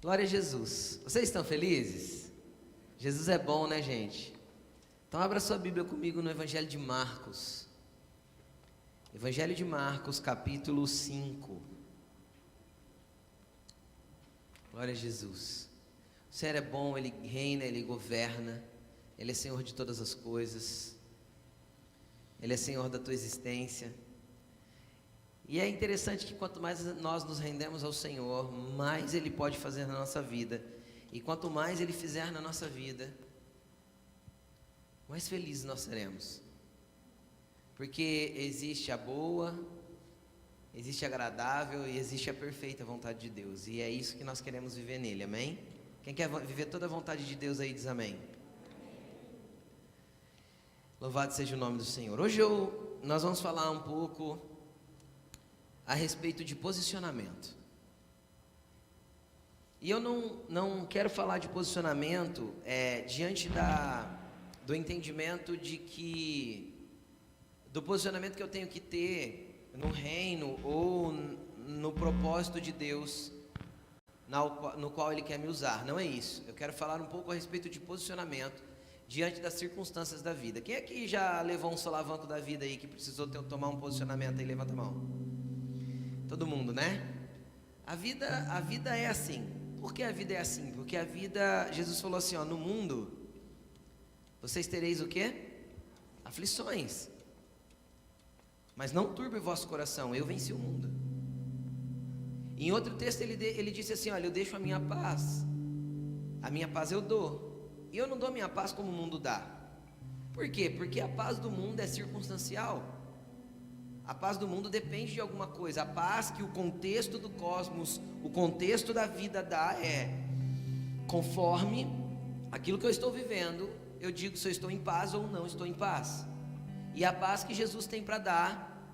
Glória a Jesus. Vocês estão felizes? Jesus é bom, né, gente? Então abra sua Bíblia comigo no Evangelho de Marcos. Evangelho de Marcos, capítulo 5. Glória a Jesus. O Senhor é bom, Ele reina, Ele governa. Ele é Senhor de todas as coisas. Ele é Senhor da tua existência. E é interessante que quanto mais nós nos rendemos ao Senhor, mais Ele pode fazer na nossa vida. E quanto mais Ele fizer na nossa vida, mais felizes nós seremos. Porque existe a boa, existe a agradável e existe a perfeita vontade de Deus. E é isso que nós queremos viver nele, amém? Quem quer viver toda a vontade de Deus aí diz amém. Louvado seja o nome do Senhor. Hoje nós vamos falar um pouco a respeito de posicionamento. E eu não quero falar de posicionamento diante do entendimento de que, do posicionamento que eu tenho que ter no reino ou no propósito de Deus no qual Ele quer me usar. Não é isso. Eu quero falar um pouco a respeito de posicionamento diante das circunstâncias da vida. Quem aqui já levou um solavanco da vida aí que precisou tomar um posicionamento aí? Levanta a mão. Todo mundo, né? A vida é assim. Por que a vida é assim? Porque a vida, Jesus falou assim, ó, no mundo vocês tereis o quê? Aflições. Mas não turbe o vosso coração, eu venci o mundo. Em outro texto ele disse assim, olha, eu deixo a minha paz eu dou. E eu não dou a minha paz como o mundo dá. Por quê? Porque a paz do mundo é circunstancial. A paz do mundo depende de alguma coisa. A paz que o contexto do cosmos, o contexto da vida dá conforme aquilo que eu estou vivendo, eu digo se eu estou em paz ou não estou em paz. E a paz que Jesus tem para dar,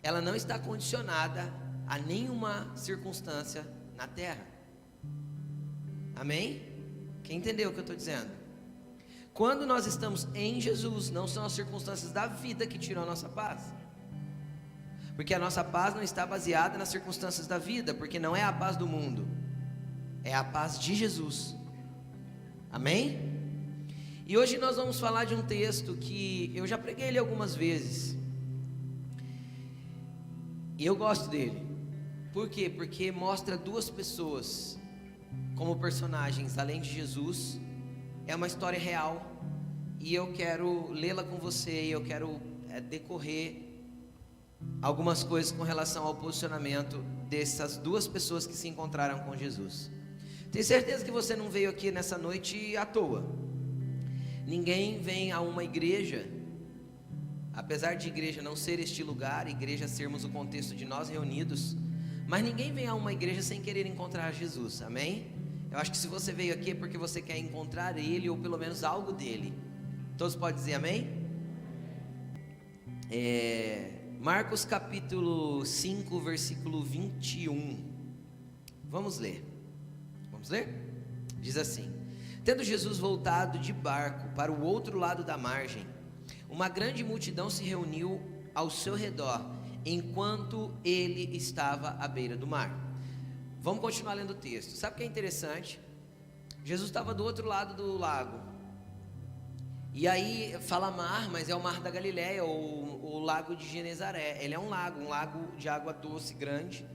ela não está condicionada a nenhuma circunstância na terra. Amém? Quem entendeu o que eu estou dizendo? Quando nós estamos em Jesus, não são as circunstâncias da vida que tiram a nossa paz. Porque a nossa paz não está baseada nas circunstâncias da vida, porque não é a paz do mundo, é a paz de Jesus. Amém? E hoje nós vamos falar de um texto que eu já preguei ele algumas vezes. E eu gosto dele. Por quê? Porque mostra duas pessoas como personagens, além de Jesus. É uma história real. E eu quero lê-la com você. E eu quero decorrer algumas coisas com relação ao posicionamento dessas duas pessoas que se encontraram com Jesus. Tenho certeza que você não veio aqui nessa noite à toa. Ninguém vem a uma igreja, apesar de igreja não ser este lugar, igreja sermos o contexto de nós reunidos, mas ninguém vem a uma igreja sem querer encontrar Jesus, amém? Eu acho que se você veio aqui é porque você quer encontrar Ele, ou pelo menos algo dele. Todos podem dizer amém? Marcos capítulo 5, versículo 21. Vamos ler. Vamos ler? Diz assim: tendo Jesus voltado de barco para o outro lado da margem, uma grande multidão se reuniu ao seu redor, enquanto ele estava à beira do mar. Vamos continuar lendo o texto. Sabe o que é interessante? Jesus estava do outro lado do lago. E aí fala mar, mas é o mar da Galileia, ou o lago de Genezaré. Ele é um lago de água doce grande,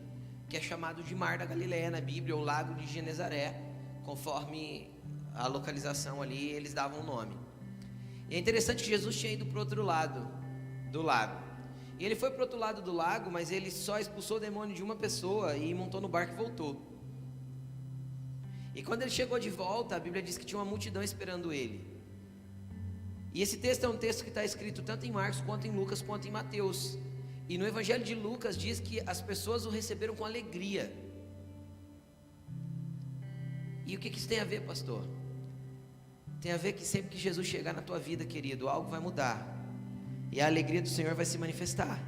que é chamado de mar da Galileia na Bíblia, ou lago de Genezaré, conforme a localização ali, eles davam o nome. E é interessante que Jesus tinha ido para o outro lado do lago. E ele foi para o outro lado do lago, mas ele só expulsou o demônio de uma pessoa e montou no barco e voltou. E quando ele chegou de volta, a Bíblia diz que tinha uma multidão esperando ele. E esse texto é um texto que está escrito tanto em Marcos, quanto em Lucas, quanto em Mateus. E no Evangelho de Lucas diz que as pessoas o receberam com alegria. E o que isso tem a ver, pastor? Tem a ver que sempre que Jesus chegar na tua vida, querido, algo vai mudar. E a alegria do Senhor vai se manifestar.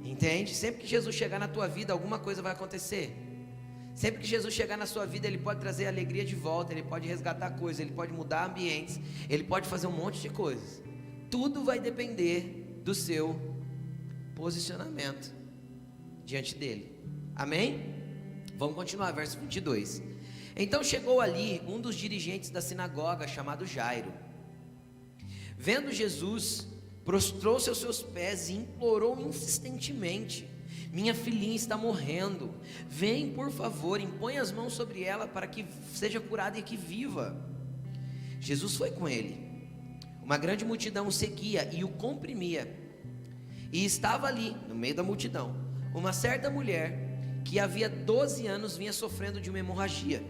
Entende? Sempre que Jesus chegar na tua vida, alguma coisa vai acontecer. Sempre que Jesus chegar na sua vida, Ele pode trazer alegria de volta, Ele pode resgatar coisas, Ele pode mudar ambientes, Ele pode fazer um monte de coisas. Tudo vai depender do seu posicionamento diante dEle. Amém? Vamos continuar, verso 22. Então chegou ali um dos dirigentes da sinagoga, chamado Jairo. Vendo Jesus, prostrou-se aos seus pés e implorou insistentemente: minha filhinha está morrendo, vem por favor, impõe as mãos sobre ela para que seja curada e que viva. Jesus foi com ele. Uma grande multidão o seguia e o comprimia. E estava ali, no meio da multidão, uma certa mulher que havia 12 anos vinha sofrendo de uma hemorragia.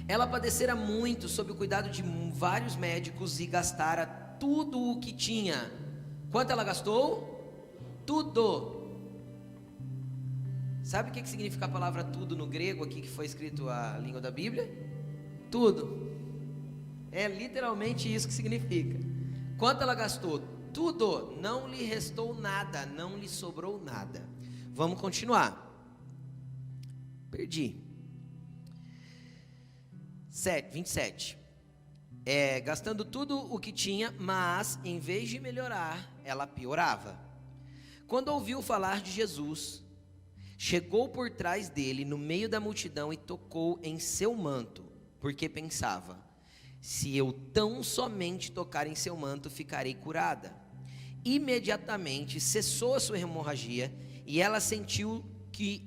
Ela padecera muito sob o cuidado de vários médicos e gastara tudo o que tinha. Quanto ela gastou? Tudo. Sabe o que significa a palavra tudo no grego aqui, que foi escrito a língua da Bíblia? Tudo. É literalmente isso que significa. Quanto ela gastou? Tudo. Não lhe restou nada, não lhe sobrou nada. Vamos continuar. Perdi. 27. Gastando tudo o que tinha, mas em vez de melhorar, ela piorava. Quando ouviu falar de Jesus, chegou por trás dele, no meio da multidão, e tocou em seu manto, porque pensava: se eu tão somente tocar em seu manto, ficarei curada. Imediatamente cessou a sua hemorragia, e ela sentiu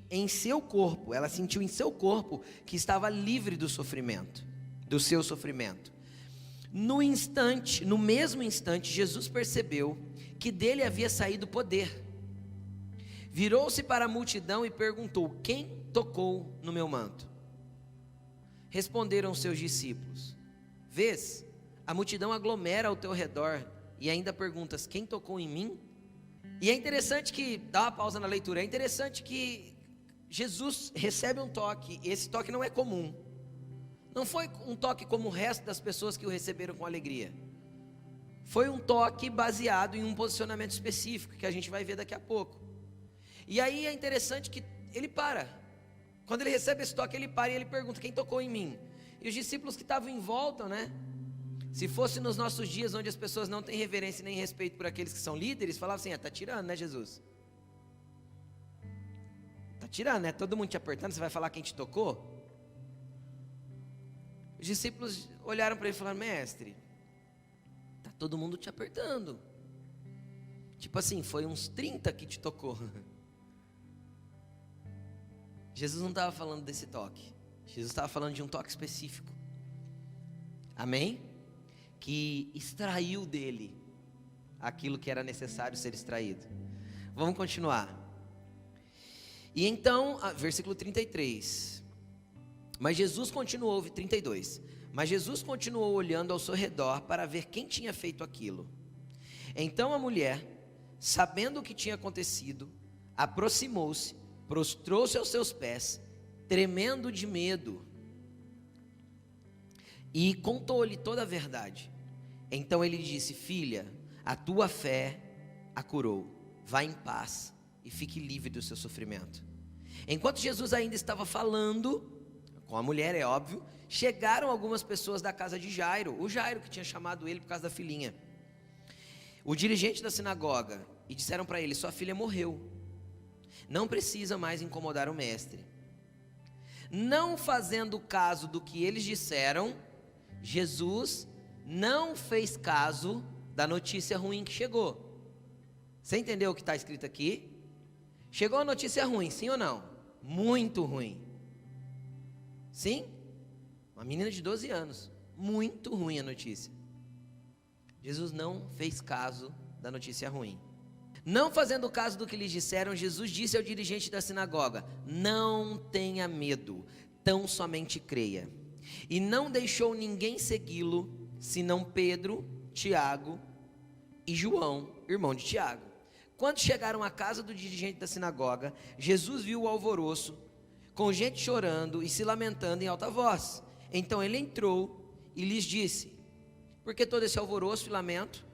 em seu corpo que estava livre do seu sofrimento. No mesmo instante, Jesus percebeu que dele havia saído poder. Virou-se para a multidão e perguntou: quem tocou no meu manto? Responderam seus discípulos: vês, a multidão aglomera ao teu redor e ainda perguntas: quem tocou em mim? E é interessante que, dá uma pausa na leitura, é interessante que Jesus recebe um toque, e esse toque não é comum. Não foi um toque como o resto das pessoas que o receberam com alegria. Foi um toque baseado em um posicionamento específico, que a gente vai ver daqui a pouco. E aí é interessante que ele para. Quando ele recebe esse toque, ele para e ele pergunta: quem tocou em mim? E os discípulos que estavam em volta, né? Se fosse nos nossos dias, onde as pessoas não têm reverência nem respeito por aqueles que são líderes, falavam assim: tá tirando, né, Jesus? Tá tirando, né? Todo mundo te apertando, você vai falar quem te tocou? Os discípulos olharam para ele e falaram: mestre, tá todo mundo te apertando. Tipo assim, foi uns 30 que te tocou. Jesus não estava falando desse toque. Jesus estava falando de um toque específico. Amém? Que extraiu dele aquilo que era necessário ser extraído. Vamos continuar. E então, versículo 33. Mas Jesus continuou, 32. Mas Jesus continuou olhando ao seu redor para ver quem tinha feito aquilo. Então a mulher, sabendo o que tinha acontecido, aproximou-se, prostrou-se aos seus pés, tremendo de medo, e contou-lhe toda a verdade. Então ele disse: filha, a tua fé a curou, vá em paz e fique livre do seu sofrimento. Enquanto Jesus ainda estava falando com a mulher, é óbvio, chegaram algumas pessoas da casa de Jairo, o Jairo que tinha chamado ele por causa da filhinha, o dirigente da sinagoga, e disseram para ele: sua filha morreu, não precisa mais incomodar o mestre. Não fazendo caso do que eles disseram, Jesus não fez caso da notícia ruim que chegou. Você entendeu o que está escrito aqui? Chegou a notícia ruim, sim ou não? Muito ruim. Sim? Uma menina de 12 anos. Muito ruim a notícia. Jesus não fez caso da notícia ruim. Não fazendo caso do que lhes disseram, Jesus disse ao dirigente da sinagoga: não tenha medo, tão somente creia. E não deixou ninguém segui-lo, senão Pedro, Tiago e João, irmão de Tiago. Quando chegaram à casa do dirigente da sinagoga, Jesus viu o alvoroço, com gente chorando e se lamentando em alta voz. Então ele entrou e lhes disse: por que todo esse alvoroço e lamento?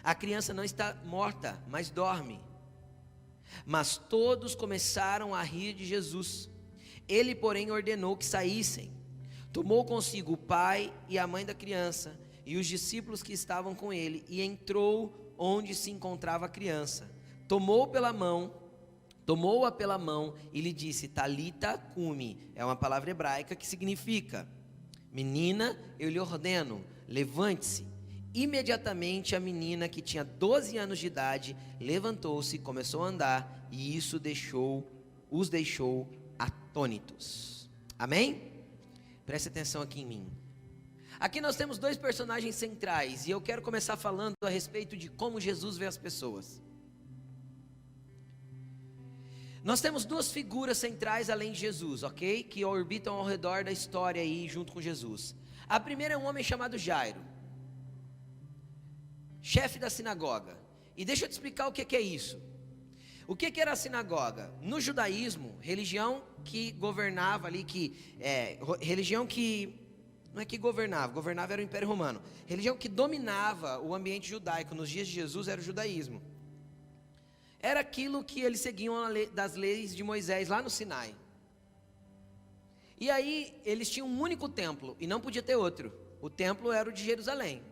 A criança não está morta, mas dorme. Mas todos começaram a rir de Jesus. Ele, porém, ordenou que saíssem. Tomou consigo o pai e a mãe da criança e os discípulos que estavam com ele, e entrou onde se encontrava a criança. Tomou pela mão, tomou-a pela mão e lhe disse: Talita cumi, é uma palavra hebraica que significa: menina, eu lhe ordeno, levante-se. Imediatamente a menina, que tinha 12 anos de idade, levantou-se e começou a andar, e isso os deixou atônitos. Amém? Preste atenção aqui em mim. Aqui nós temos dois personagens centrais, e eu quero começar falando a respeito de como Jesus vê as pessoas. Nós temos duas figuras centrais além de Jesus, ok? Que orbitam ao redor da história aí junto com Jesus. A primeira é um homem chamado Jairo, chefe da sinagoga. E deixa eu te explicar o que é isso. O que era a sinagoga? No judaísmo, religião que governava ali, religião que, não é que governava era o Império Romano. Religião que dominava o ambiente judaico nos dias de Jesus era o judaísmo. Era aquilo que eles seguiam das leis de Moisés lá no Sinai. E aí eles tinham um único templo e não podia ter outro. O templo era o de Jerusalém.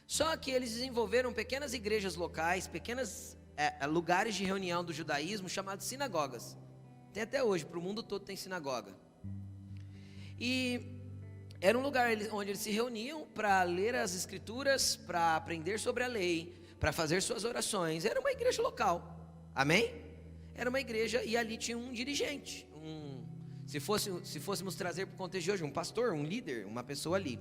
Só que eles desenvolveram pequenas igrejas locais, pequenos lugares de reunião do judaísmo chamados sinagogas. Tem até hoje, para o mundo todo tem sinagoga. E era um lugar onde eles se reuniam para ler as escrituras, para aprender sobre a lei, para fazer suas orações. Era uma igreja local, amém? Era uma igreja e ali tinha um dirigente, se fôssemos trazer para o contexto de hoje, um pastor, um líder, uma pessoa ali.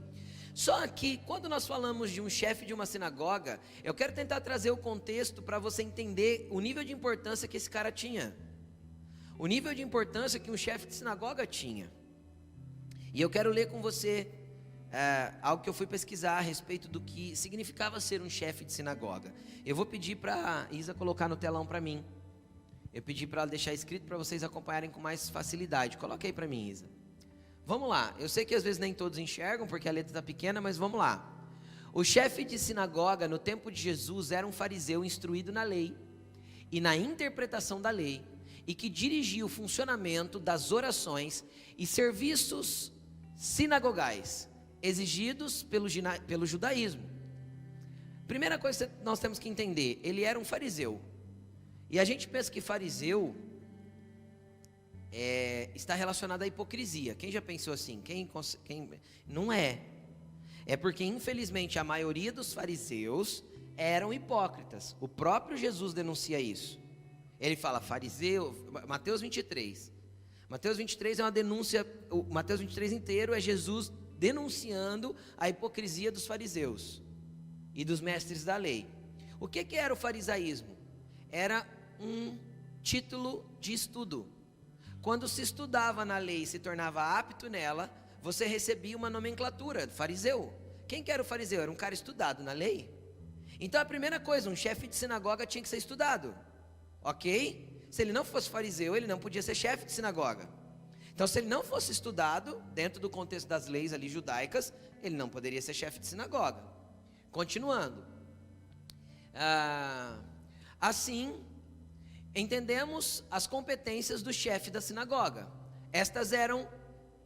Só que quando nós falamos de um chefe de uma sinagoga, eu quero tentar trazer o contexto para você entender o nível de importância que esse cara tinha, o nível de importância que um chefe de sinagoga tinha. E eu quero ler com você algo que eu fui pesquisar a respeito do que significava ser um chefe de sinagoga. Eu vou pedir para a Isa colocar no telão para mim. Eu pedi para ela deixar escrito para vocês acompanharem com mais facilidade. Coloca aí para mim, Isa. Vamos lá. Eu sei que às vezes nem todos enxergam porque a letra está pequena, mas vamos lá. O chefe de sinagoga no tempo de Jesus era um fariseu instruído na lei e na interpretação da lei, e que dirigia o funcionamento das orações e serviços sinagogais exigidos pelo judaísmo. Primeira coisa que nós temos que entender, ele era um fariseu. E a gente pensa que fariseu está relacionado à hipocrisia. Quem já pensou assim? Quem não é. É porque infelizmente a maioria dos fariseus eram hipócritas. O próprio Jesus denuncia isso. Ele fala fariseu, Mateus 23. Mateus 23 é uma denúncia, o Mateus 23 inteiro é Jesus denunciando a hipocrisia dos fariseus e dos mestres da lei. O que era o farisaísmo? Era um título de estudo. Quando se estudava na lei e se tornava apto nela, você recebia uma nomenclatura, fariseu. Quem que era o fariseu? Era um cara estudado na lei. Então a primeira coisa, um chefe de sinagoga tinha que ser estudado, ok? Se ele não fosse fariseu, ele não podia ser chefe de sinagoga. Então, se ele não fosse estudado, dentro do contexto das leis ali judaicas, ele não poderia ser chefe de sinagoga. Continuando. Assim, entendemos as competências do chefe da sinagoga. Estas eram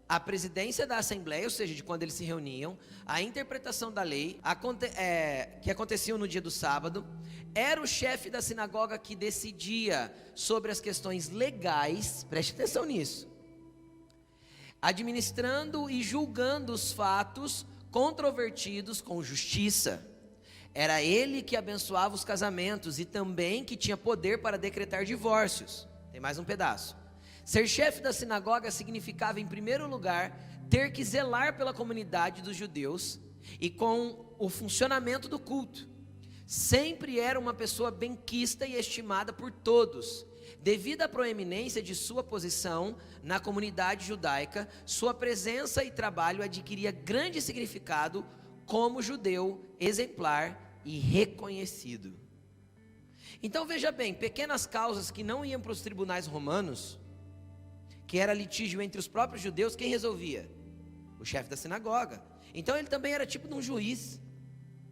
a presidência da assembleia, ou seja, de quando eles se reuniam, a interpretação da lei, que aconteciam no dia do sábado. Era o chefe da sinagoga que decidia sobre as questões legais, preste atenção nisso, administrando e julgando os fatos controvertidos com justiça. Era ele que abençoava os casamentos e também que tinha poder para decretar divórcios. Tem mais um pedaço. Ser chefe da sinagoga significava, em primeiro lugar, ter que zelar pela comunidade dos judeus e com o funcionamento do culto. Sempre era uma pessoa benquista e estimada por todos. Devido à proeminência de sua posição na comunidade judaica, sua presença e trabalho adquiria grande significado como judeu exemplar e reconhecido. Então veja bem, pequenas causas que não iam para os tribunais romanos, que era litígio entre os próprios judeus, quem resolvia? O chefe da sinagoga. Então ele também era tipo de um juiz,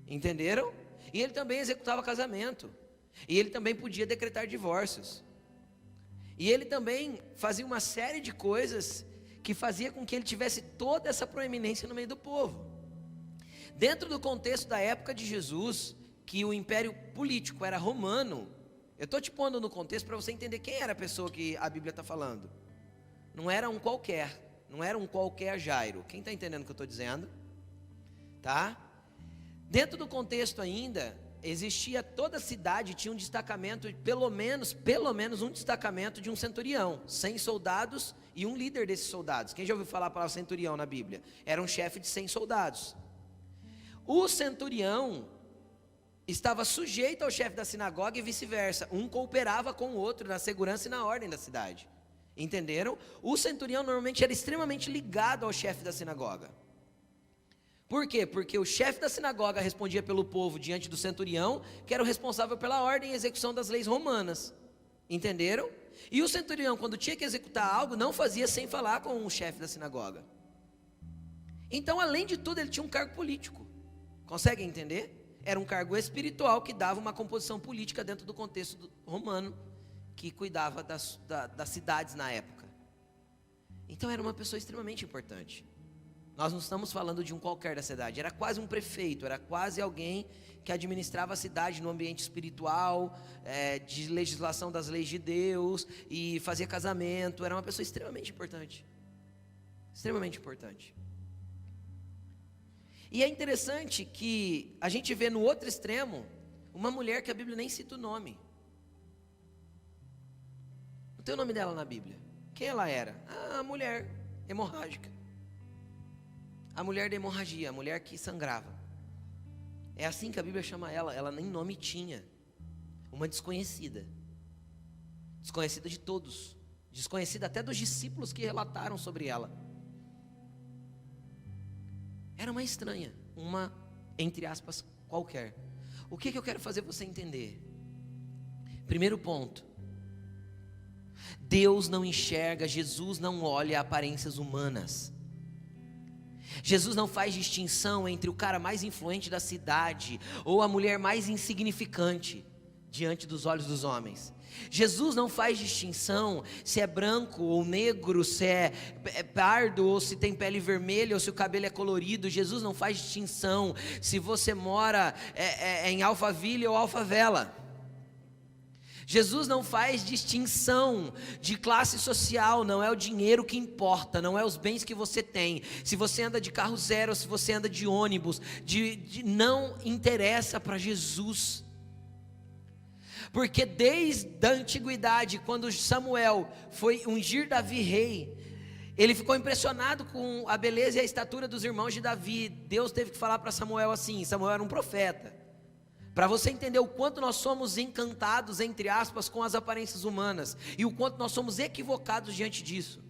entenderam? E ele também executava casamento, e ele também podia decretar divórcios, e ele também fazia uma série de coisas que fazia com que ele tivesse toda essa proeminência no meio do povo. Dentro do contexto da época de Jesus, que o império político era romano, Eu estou te pondo no contexto para você entender quem era a pessoa que a Bíblia está falando. Não era um qualquer Jairo. Quem está entendendo o que eu estou dizendo? Tá? Dentro do contexto ainda, existia, toda a cidade tinha um destacamento, pelo menos um destacamento de um centurião, 100 soldados e um líder desses soldados. Quem já ouviu falar a palavra centurião na Bíblia? Era um chefe de 100 soldados. O centurião estava sujeito ao chefe da sinagoga e vice-versa. Um cooperava com o outro na segurança e na ordem da cidade. Entenderam? O centurião normalmente era extremamente ligado ao chefe da sinagoga. Por quê? Porque o chefe da sinagoga respondia pelo povo diante do centurião, que era o responsável pela ordem e execução das leis romanas. Entenderam? E o centurião, quando tinha que executar algo, não fazia sem falar com o chefe da sinagoga. Então, além de tudo, ele tinha um cargo político. Conseguem entender? Era um cargo espiritual que dava uma composição política dentro do contexto romano, que cuidava das cidades na época. Então era uma pessoa extremamente importante. Nós não estamos falando de um qualquer da cidade, era quase um prefeito, era quase alguém que administrava a cidade no ambiente espiritual, de legislação das leis de Deus, e fazia casamento. Era uma pessoa extremamente importante. Extremamente importante. E é interessante que a gente vê no outro extremo, uma mulher que a Bíblia nem cita o nome. Não tem o nome dela na Bíblia. Quem ela era? A mulher hemorrágica. A mulher da hemorragia, a mulher que sangrava. É assim que a Bíblia chama ela. Ela nem nome tinha. Uma desconhecida. Desconhecida de todos. Desconhecida até dos discípulos que relataram sobre ela. Era uma estranha, uma, entre aspas, qualquer. O que eu quero fazer você entender? Primeiro ponto. Deus não enxerga, Jesus não olha aparências humanas. Jesus não faz distinção entre o cara mais influente da cidade ou a mulher mais insignificante diante dos olhos dos homens. Jesus não faz distinção se é branco ou negro, se é pardo ou se tem pele vermelha ou se o cabelo é colorido. Jesus não faz distinção se você mora em Alphaville ou Alfavela. Jesus não faz distinção de classe social. Não é o dinheiro que importa, não é os bens que você tem, se você anda de carro zero ou se você anda de ônibus, não interessa para Jesus. Porque desde a antiguidade, quando Samuel foi ungir Davi rei, ele ficou impressionado com a beleza e a estatura dos irmãos de Davi. Deus teve que falar para Samuel assim, Samuel era um profeta, para você entender o quanto nós somos encantados, entre aspas, com as aparências humanas, e o quanto nós somos equivocados diante disso.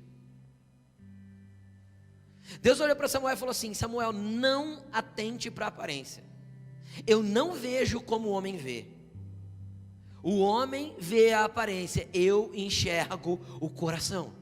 Deus olhou para Samuel e falou assim: Samuel, não atente para a aparência. Eu não vejo como o homem vê. O homem vê a aparência, eu enxergo o coração.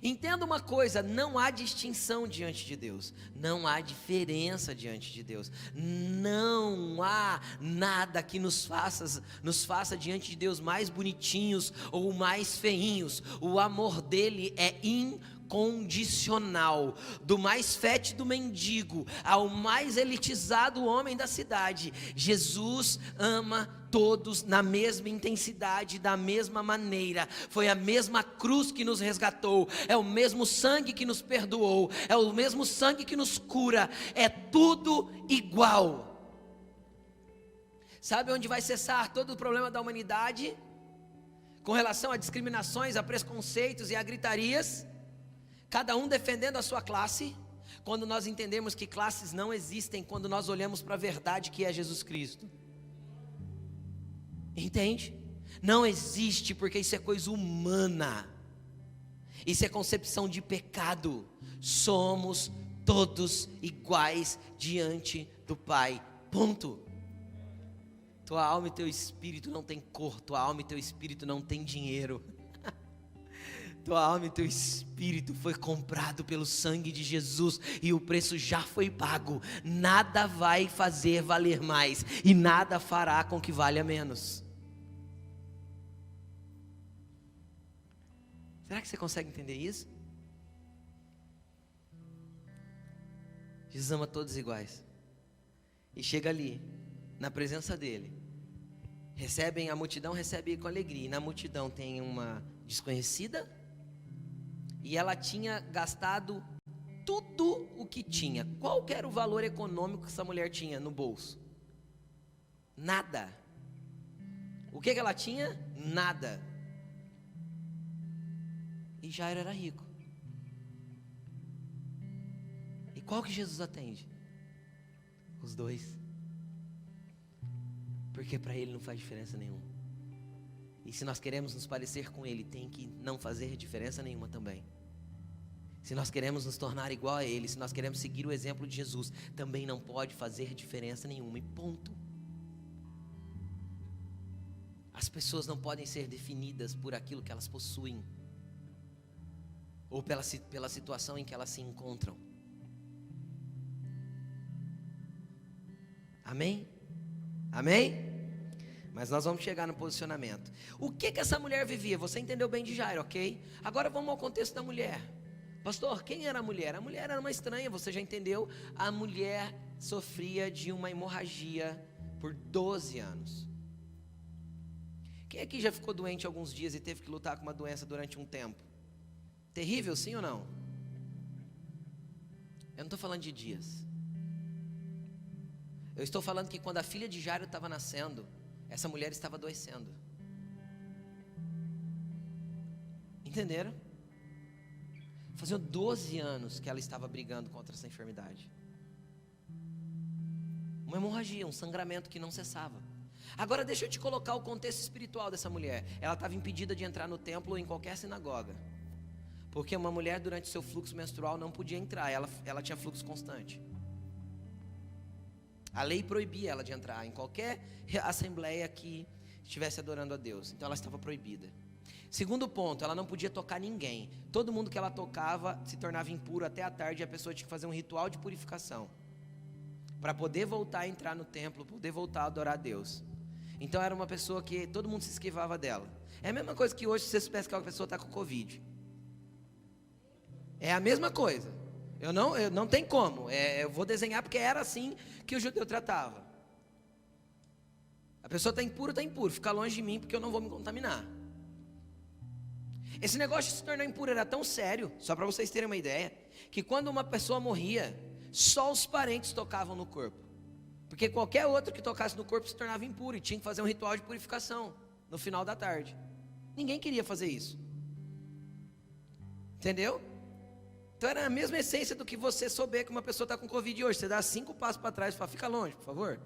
Entenda uma coisa, não há distinção diante de Deus, não há diferença diante de Deus, não há nada que nos faça diante de Deus mais bonitinhos ou mais feinhos. O amor dele é incondicional. Do mais fétido mendigo ao mais elitizado homem da cidade, Jesus ama todos na mesma intensidade, da mesma maneira. Foi a mesma cruz que nos resgatou, é o mesmo sangue que nos perdoou, é o mesmo sangue que nos cura, é tudo igual. Sabe onde vai cessar todo o problema da humanidade com relação a discriminações, a preconceitos e a gritarias? Cada um defendendo a sua classe, quando nós entendemos que classes não existem, quando nós olhamos para a verdade que é Jesus Cristo. Entende? Não existe, porque isso é coisa humana, isso é concepção de pecado. Somos todos iguais diante do Pai, ponto. Tua alma e teu espírito não tem cor, tua alma e teu espírito não tem dinheiro. Tua alma e teu espírito foi comprado pelo sangue de Jesus e o preço já foi pago. Nada vai fazer valer mais e nada fará com que valha menos. Será que você consegue entender isso? Jesus ama todos iguais. E chega ali, na presença dele, A multidão recebe com alegria. E na multidão tem uma desconhecida, e ela tinha gastado tudo o que tinha. Qual que era o valor econômico que essa mulher tinha no bolso? Nada. O que ela tinha? Nada. E Jairo era rico. E qual que Jesus atende? Os dois. Porque para ele não faz diferença nenhuma. E se nós queremos nos parecer com ele, tem que não fazer diferença nenhuma também. Se nós queremos nos tornar igual a ele, se nós queremos seguir o exemplo de Jesus, também não pode fazer diferença nenhuma, e ponto. As pessoas não podem ser definidas por aquilo que elas possuem, ou pela situação em que elas se encontram. Amém? Amém? Mas nós vamos chegar no posicionamento. O que essa mulher vivia? Você entendeu bem de Jairo, ok? Agora vamos ao contexto da mulher. Pastor, quem era a mulher? A mulher era uma estranha, você já entendeu? A mulher sofria de uma hemorragia por 12 anos. Quem aqui já ficou doente alguns dias e teve que lutar com uma doença durante um tempo? Terrível, sim ou não? Eu não estou falando de dias. Eu estou falando que quando a filha de Jairo estava nascendo, essa mulher estava adoecendo. Entenderam? Faziam 12 anos que ela estava brigando contra essa enfermidade. Uma hemorragia, um sangramento que não cessava. Agora deixa eu te colocar o contexto espiritual dessa mulher. Ela estava impedida de entrar no templo ou em qualquer sinagoga, porque uma mulher durante seu fluxo menstrual não podia entrar, ela tinha fluxo constante. A lei proibia ela de entrar em qualquer assembleia que estivesse adorando a Deus. Então ela estava proibida. Segundo ponto, ela não podia tocar ninguém. Todo mundo que ela tocava se tornava impuro até a tarde, e a pessoa tinha que fazer um ritual de purificação para poder voltar a entrar no templo, poder voltar a adorar a Deus. Então era uma pessoa que todo mundo se esquivava dela. É a mesma coisa que hoje, se você soubesse que a pessoa está com Covid. É a mesma coisa. Eu não tem como. Eu vou desenhar porque era assim que o judeu tratava. A pessoa está impura, fica longe de mim porque eu não vou me contaminar. Esse negócio de se tornar impuro era tão sério, só para vocês terem uma ideia, que quando uma pessoa morria, só os parentes tocavam no corpo. Porque qualquer outro que tocasse no corpo se tornava impuro e tinha que fazer um ritual de purificação no final da tarde. Ninguém queria fazer isso. Entendeu? Então era a mesma essência do que você souber que uma pessoa está com Covid hoje. Você dá 5 passos para trás e fala, fica longe, por favor.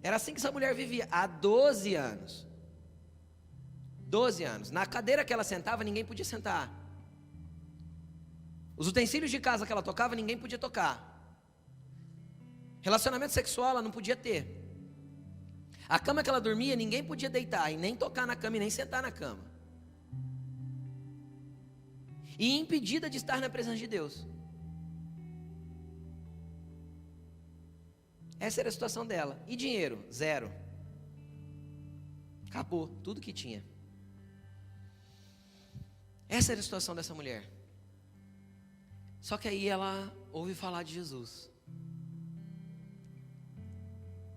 Era assim que essa mulher vivia, há 12 anos. 12 anos. Na cadeira que ela sentava, ninguém podia sentar. Os utensílios de casa que ela tocava, ninguém podia tocar. Relacionamento sexual ela não podia ter. A cama que ela dormia, ninguém podia deitar, e nem tocar na cama, e nem sentar na cama. E impedida de estar na presença de Deus. Essa era a situação dela. E dinheiro? Zero. Acabou, tudo que tinha. Essa era a situação dessa mulher. Só que aí ela ouve falar de Jesus.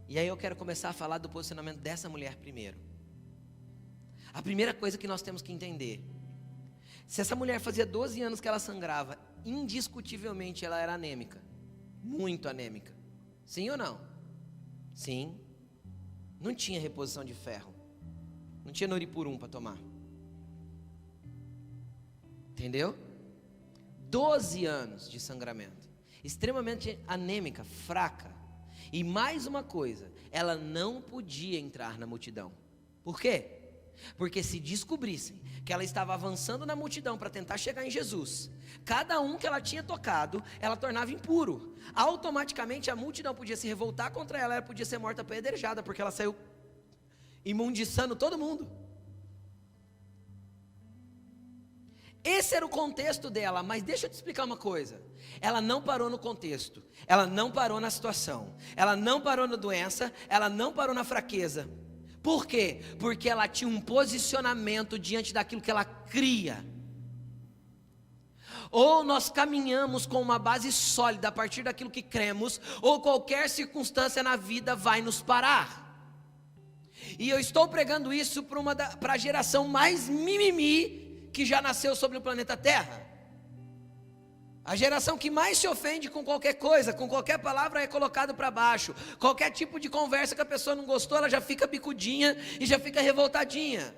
E aí eu quero começar a falar do posicionamento dessa mulher primeiro. A primeira coisa que nós temos que entender: se essa mulher fazia 12 anos que ela sangrava, indiscutivelmente ela era anêmica. Muito anêmica. Sim ou não? Sim. Não tinha reposição de ferro. Não tinha Noripurum para tomar. Entendeu? 12 anos de sangramento. Extremamente anêmica, fraca. E mais uma coisa, ela não podia entrar na multidão. Por quê? Porque se descobrissem que ela estava avançando na multidão para tentar chegar em Jesus, cada um que ela tinha tocado, ela tornava impuro. Automaticamente a multidão podia se revoltar contra ela, ela podia ser morta apedrejada, porque ela saiu imundiçando todo mundo. Esse era o contexto dela, mas deixa eu te explicar uma coisa. Ela não parou no contexto, ela não parou na situação, ela não parou na doença, ela não parou na fraqueza. Por quê? Porque ela tinha um posicionamento diante daquilo que ela cria. Ou nós caminhamos com uma base sólida a partir daquilo que cremos, ou qualquer circunstância na vida vai nos parar. E eu estou pregando isso para a geração mais mimimi que já nasceu sobre o planeta Terra. A geração que mais se ofende com qualquer coisa, com qualquer palavra é colocado para baixo. Qualquer tipo de conversa que a pessoa não gostou, ela já fica bicudinha e já fica revoltadinha.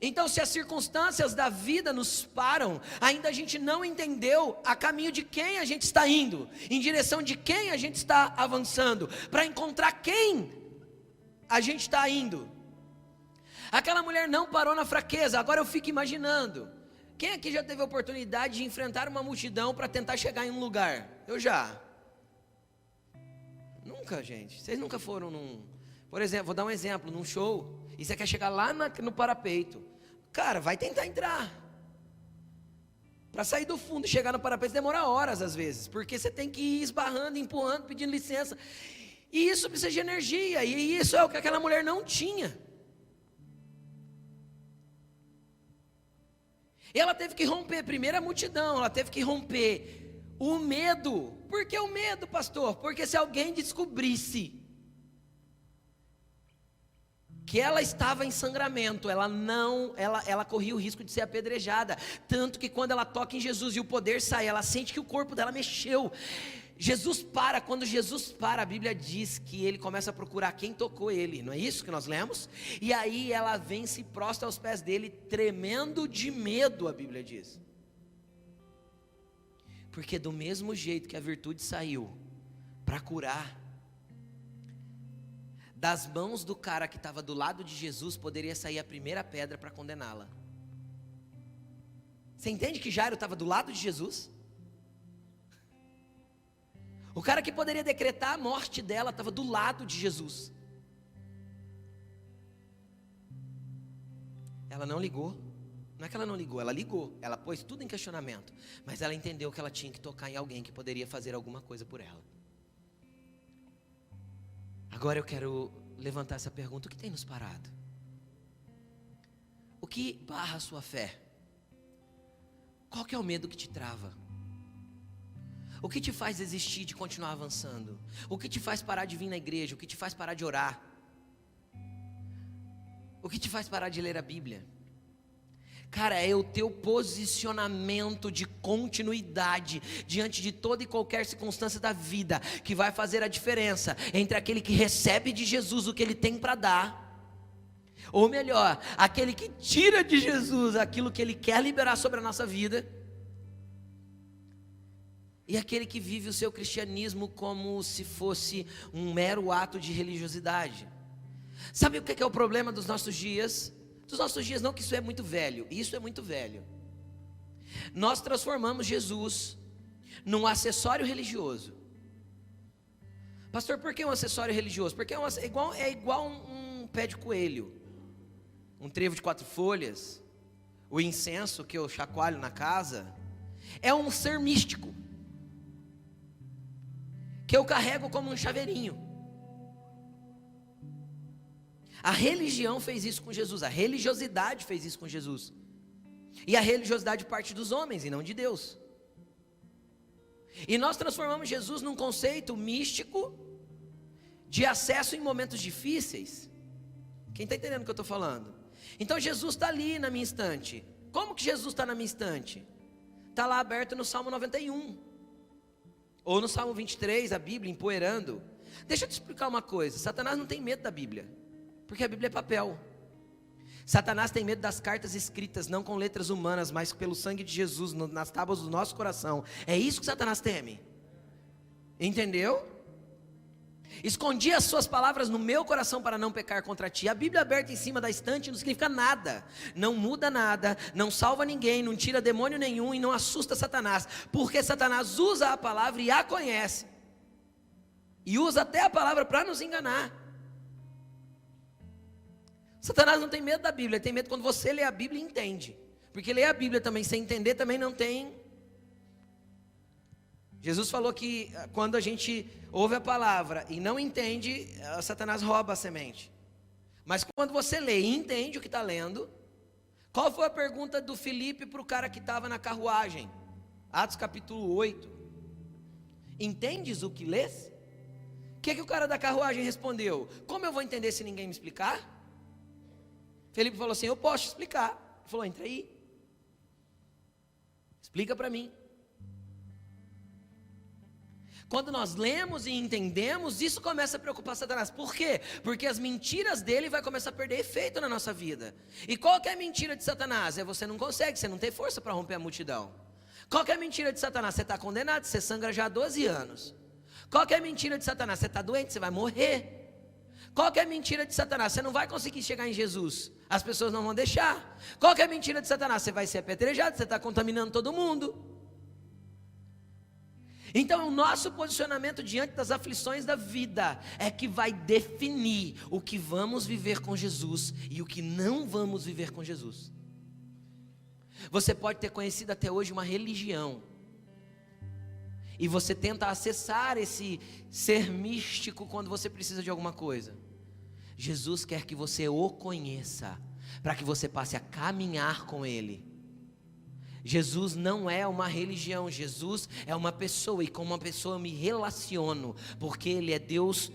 Então, se as circunstâncias da vida nos param, ainda a gente não entendeu a caminho de quem a gente está indo, em direção de quem a gente está avançando, para encontrar quem a gente está indo. Aquela mulher não parou na fraqueza. Agora eu fico imaginando, quem aqui já teve a oportunidade de enfrentar uma multidão para tentar chegar em um lugar? Eu já. Nunca, gente. Vocês nunca foram por exemplo, vou dar um exemplo, num show, e você quer chegar lá no parapeito. Cara, vai tentar entrar. Para sair do fundo e chegar no parapeito demora horas às vezes, porque você tem que ir esbarrando, empurrando, pedindo licença. E isso precisa de energia, e isso é o que aquela mulher não tinha. Ela teve que romper, primeiro a multidão, ela teve que romper o medo. Por que o medo, pastor? Porque se alguém descobrisse que ela estava em sangramento, ela corria o risco de ser apedrejada. Tanto que quando ela toca em Jesus e o poder sai, ela sente que o corpo dela mexeu. Quando Jesus para, a Bíblia diz que ele começa a procurar quem tocou ele, não é isso que nós lemos? E aí ela vem, se prostra aos pés dele, tremendo de medo, a Bíblia diz. Porque do mesmo jeito que a virtude saiu para curar, das mãos do cara que estava do lado de Jesus, poderia sair a primeira pedra para condená-la. Você entende que Jairo estava do lado de Jesus? O cara que poderia decretar a morte dela estava do lado de Jesus. Ela não ligou. Não é que ela não ligou, ela ligou. Ela pôs tudo em questionamento. Mas ela entendeu que ela tinha que tocar em alguém que poderia fazer alguma coisa por ela. Agora eu quero levantar essa pergunta: o que tem nos parado? O que barra a sua fé? Qual que é o medo que te trava? O que te faz desistir de continuar avançando? O que te faz parar de vir na igreja? O que te faz parar de orar? O que te faz parar de ler a Bíblia? Cara, é o teu posicionamento de continuidade diante de toda e qualquer circunstância da vida que vai fazer a diferença entre aquele que recebe de Jesus o que ele tem para dar, ou melhor, aquele que tira de Jesus aquilo que ele quer liberar sobre a nossa vida, e aquele que vive o seu cristianismo como se fosse um mero ato de religiosidade. Sabe o que é o problema dos nossos dias? Dos nossos dias, não que isso é muito velho, isso é muito velho. Nós transformamos Jesus num acessório religioso. Pastor, por que um acessório religioso? Porque é igual um pé de coelho, um trevo de 4 folhas, o incenso que eu chacoalho na casa. É um ser místico que eu carrego como um chaveirinho. A religião fez isso com Jesus, a religiosidade fez isso com Jesus. E a religiosidade parte dos homens e não de Deus. E nós transformamos Jesus num conceito místico de acesso em momentos difíceis. Quem está entendendo o que eu estou falando? Então Jesus está ali na minha estante. Como que Jesus está na minha estante? Está lá aberto no Salmo 91. Ou no Salmo 23, a Bíblia empoeirando. Deixa eu te explicar uma coisa: Satanás não tem medo da Bíblia, porque a Bíblia é papel. Satanás tem medo das cartas escritas, não com letras humanas, mas pelo sangue de Jesus nas tábuas do nosso coração. É isso que Satanás teme. Entendeu? Escondi as suas palavras no meu coração para não pecar contra ti. A Bíblia aberta em cima da estante não significa nada, não muda nada, não salva ninguém, não tira demônio nenhum e não assusta Satanás, porque Satanás usa a palavra e a conhece, e usa até a palavra para nos enganar. Satanás não tem medo da Bíblia, ele tem medo quando você lê a Bíblia e entende, porque ler a Bíblia também sem entender também não tem. Jesus falou que quando a gente ouve a palavra e não entende, Satanás rouba a semente. Mas quando você lê e entende o que está lendo, Qual foi a pergunta do Filipe para o cara que estava na carruagem? Atos capítulo 8. Entendes o que lês? O que o cara da carruagem respondeu? Como eu vou entender se ninguém me explicar? Filipe falou assim: eu posso te explicar. Ele falou: entra aí, explica para mim. Quando nós lemos e entendemos, isso começa a preocupar Satanás. Por quê? Porque as mentiras dele vai começar a perder efeito na nossa vida. E qual que é a mentira de Satanás? É você não consegue, você não tem força para romper a multidão. Qual que é a mentira de Satanás? Você está condenado, você sangra já há 12 anos. Qual que é a mentira de Satanás? Você está doente, você vai morrer. Qual que é a mentira de Satanás? Você não vai conseguir chegar em Jesus, as pessoas não vão deixar. Qual que é a mentira de Satanás? Você vai ser apedrejado, você está contaminando todo mundo. Então o nosso posicionamento diante das aflições da vida é que vai definir o que vamos viver com Jesus e o que não vamos viver com Jesus. Você pode ter conhecido até hoje uma religião, e você tenta acessar esse ser místico quando você precisa de alguma coisa. Jesus quer que você o conheça, para que você passe a caminhar com Ele. Jesus não é uma religião, Jesus é uma pessoa, e com uma pessoa eu me relaciono, porque Ele é Deus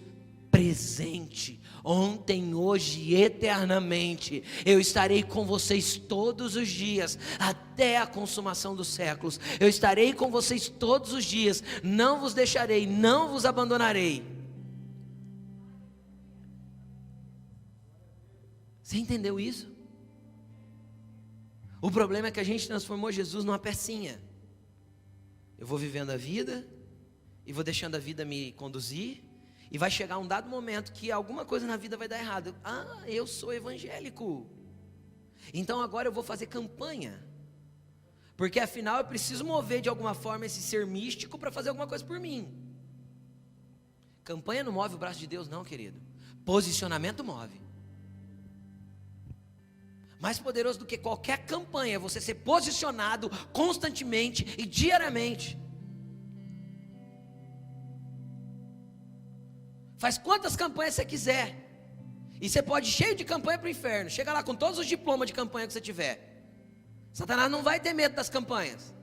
presente, ontem, hoje e eternamente. Eu estarei com vocês todos os dias, até a consumação dos séculos. Eu estarei com vocês todos os dias, não vos deixarei, não vos abandonarei. Você entendeu isso? O problema é que a gente transformou Jesus numa pecinha. Eu vou vivendo a vida, e vou deixando a vida me conduzir, e vai chegar um dado momento que alguma coisa na vida vai dar errado. Eu sou evangélico, então agora eu vou fazer campanha, porque afinal eu preciso mover de alguma forma esse ser místico para fazer alguma coisa por mim. Campanha não move o braço de Deus não, querido. Posicionamento move. Mais poderoso do que qualquer campanha é você ser posicionado constantemente e diariamente. Faz quantas campanhas você quiser, e você pode ir cheio de campanha para o inferno. Chega lá com todos os diplomas de campanha que você tiver. Satanás não vai ter medo das campanhas,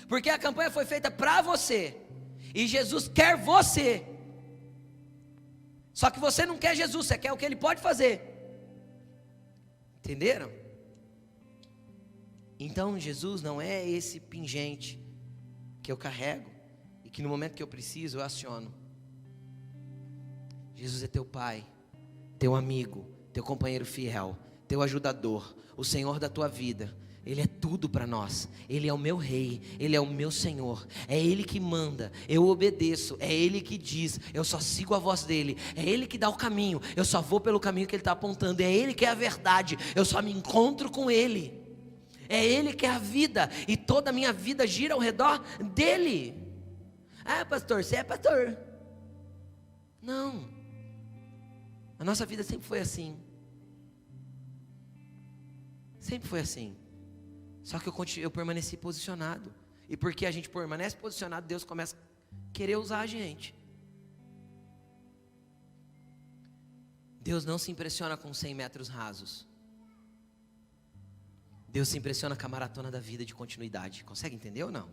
porque a campanha foi feita para você, e Jesus quer você. Só que você não quer Jesus, você quer o que Ele pode fazer. Entenderam? Então Jesus não é esse pingente que eu carrego e que no momento que eu preciso eu aciono. Jesus é teu pai, teu amigo, teu companheiro fiel, teu ajudador, o Senhor da tua vida. Ele é tudo para nós. Ele é o meu rei, Ele é o meu Senhor. É Ele que manda, eu obedeço. É Ele que diz, eu só sigo a voz dEle. É Ele que dá o caminho, eu só vou pelo caminho que Ele está apontando. É Ele que é a verdade, eu só me encontro com Ele. É Ele que é a vida, e toda a minha vida gira ao redor dEle. Pastor, você é pastor? Não, a nossa vida sempre foi assim. Sempre foi assim. Só que eu permaneci posicionado. E porque a gente permanece posicionado, Deus começa a querer usar a gente. Deus não se impressiona com 100 metros rasos. Deus se impressiona com a maratona da vida de continuidade. Consegue entender ou não?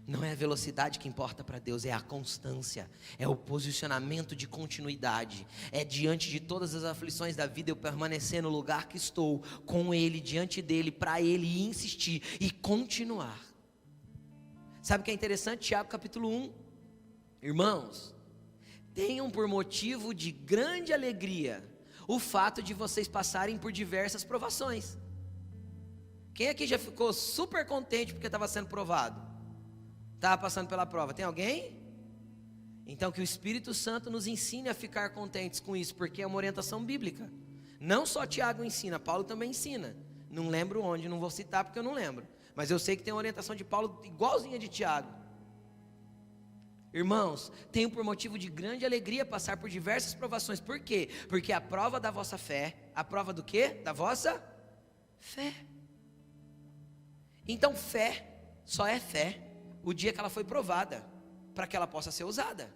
Não é a velocidade que importa para Deus, é a constância, é o posicionamento de continuidade. É diante de todas as aflições da vida eu permanecer no lugar que estou, com Ele, diante dEle, para Ele, e insistir e continuar. Sabe o que é interessante? Tiago capítulo 1. Irmãos, tenham por motivo de grande alegria o fato de vocês passarem por diversas provações. Quem aqui já ficou super contente porque estava sendo provado? Estava passando pela prova, tem alguém? Então que o Espírito Santo nos ensine a ficar contentes com isso, porque é uma orientação bíblica. Não só Tiago ensina, Paulo também ensina. Não lembro onde, não vou citar porque eu não lembro, mas eu sei que tem uma orientação de Paulo igualzinha de Tiago. Irmãos, tenho por motivo de grande alegria passar por diversas provações. Por quê? Porque a prova da vossa fé, a prova do quê? Da vossa fé. Então fé só é fé o dia que ela foi provada, para que ela possa ser usada.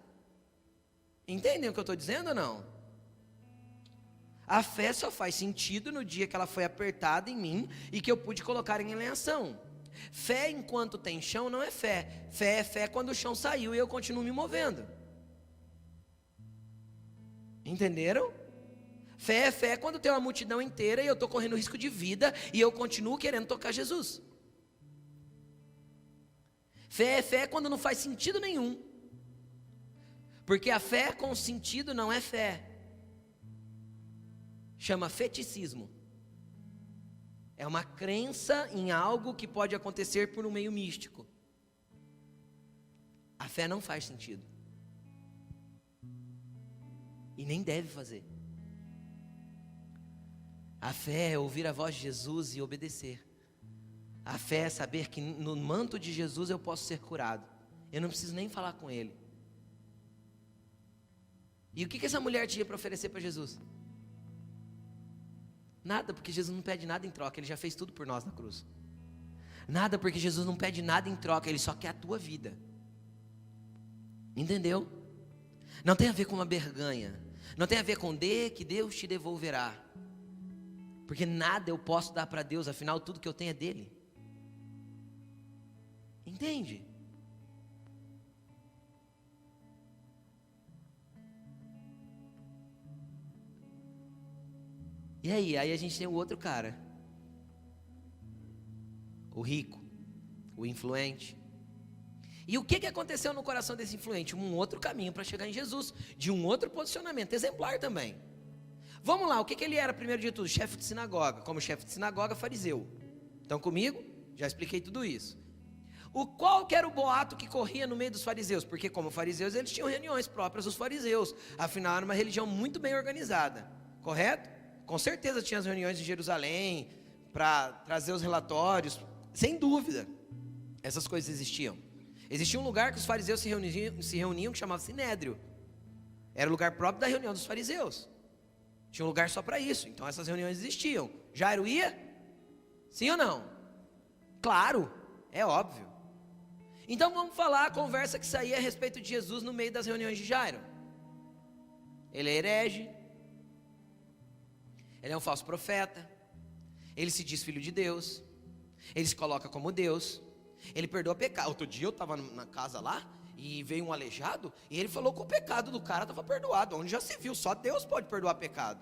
Entendem o que eu estou dizendo ou não? A fé só faz sentido no dia que ela foi apertada em mim e que eu pude colocar em ação. Fé enquanto tem chão não é fé. Fé é fé quando o chão saiu e eu continuo me movendo. Entenderam? Fé é fé quando tem uma multidão inteira e eu estou correndo risco de vida e eu continuo querendo tocar Jesus. Fé é fé quando não faz sentido nenhum. Porque a fé com sentido não é fé. Chama feticismo. É uma crença em algo que pode acontecer por um meio místico. A fé não faz sentido. E nem deve fazer. A fé é ouvir a voz de Jesus e obedecer. A fé é saber que no manto de Jesus eu posso ser curado. Eu não preciso nem falar com Ele. E o que essa mulher tinha para oferecer para Jesus? Nada, porque Jesus não pede nada em troca. Ele já fez tudo por nós na cruz. Nada, porque Jesus não pede nada em troca. Ele só quer a tua vida. Entendeu? Não tem a ver com uma barganha. Não tem a ver com dê que Deus te devolverá. Porque nada eu posso dar para Deus. Afinal, tudo que eu tenho é dele. Entende? E aí a gente tem o outro cara, o rico, o influente. E o que aconteceu no coração desse influente? Um outro caminho para chegar em Jesus, de um outro posicionamento, exemplar também. Vamos lá, o que ele era primeiro de tudo? Chefe de sinagoga, como chefe de sinagoga, fariseu. Estão comigo? Já expliquei tudo isso. Qual que era o boato que corria no meio dos fariseus? Porque como fariseus, eles tinham reuniões próprias dos fariseus. Afinal, era uma religião muito bem organizada, correto? Com certeza tinha as reuniões em Jerusalém, para trazer os relatórios, sem dúvida, essas coisas existiam. Existia um lugar que os fariseus se reuniam que chamava Sinédrio. Era o lugar próprio da reunião dos fariseus. Tinha um lugar só para isso, então essas reuniões existiam. Jairo ia? Sim ou não? Claro, é óbvio. Então vamos falar a conversa que saía a respeito de Jesus no meio das reuniões de Jairo. Ele é herege. Ele é um falso profeta. Ele se diz filho de Deus. Ele se coloca como Deus. Ele perdoa pecado. Outro dia eu estava na casa lá e veio um aleijado e ele falou que o pecado do cara estava perdoado. Onde já se viu, só Deus pode perdoar pecado.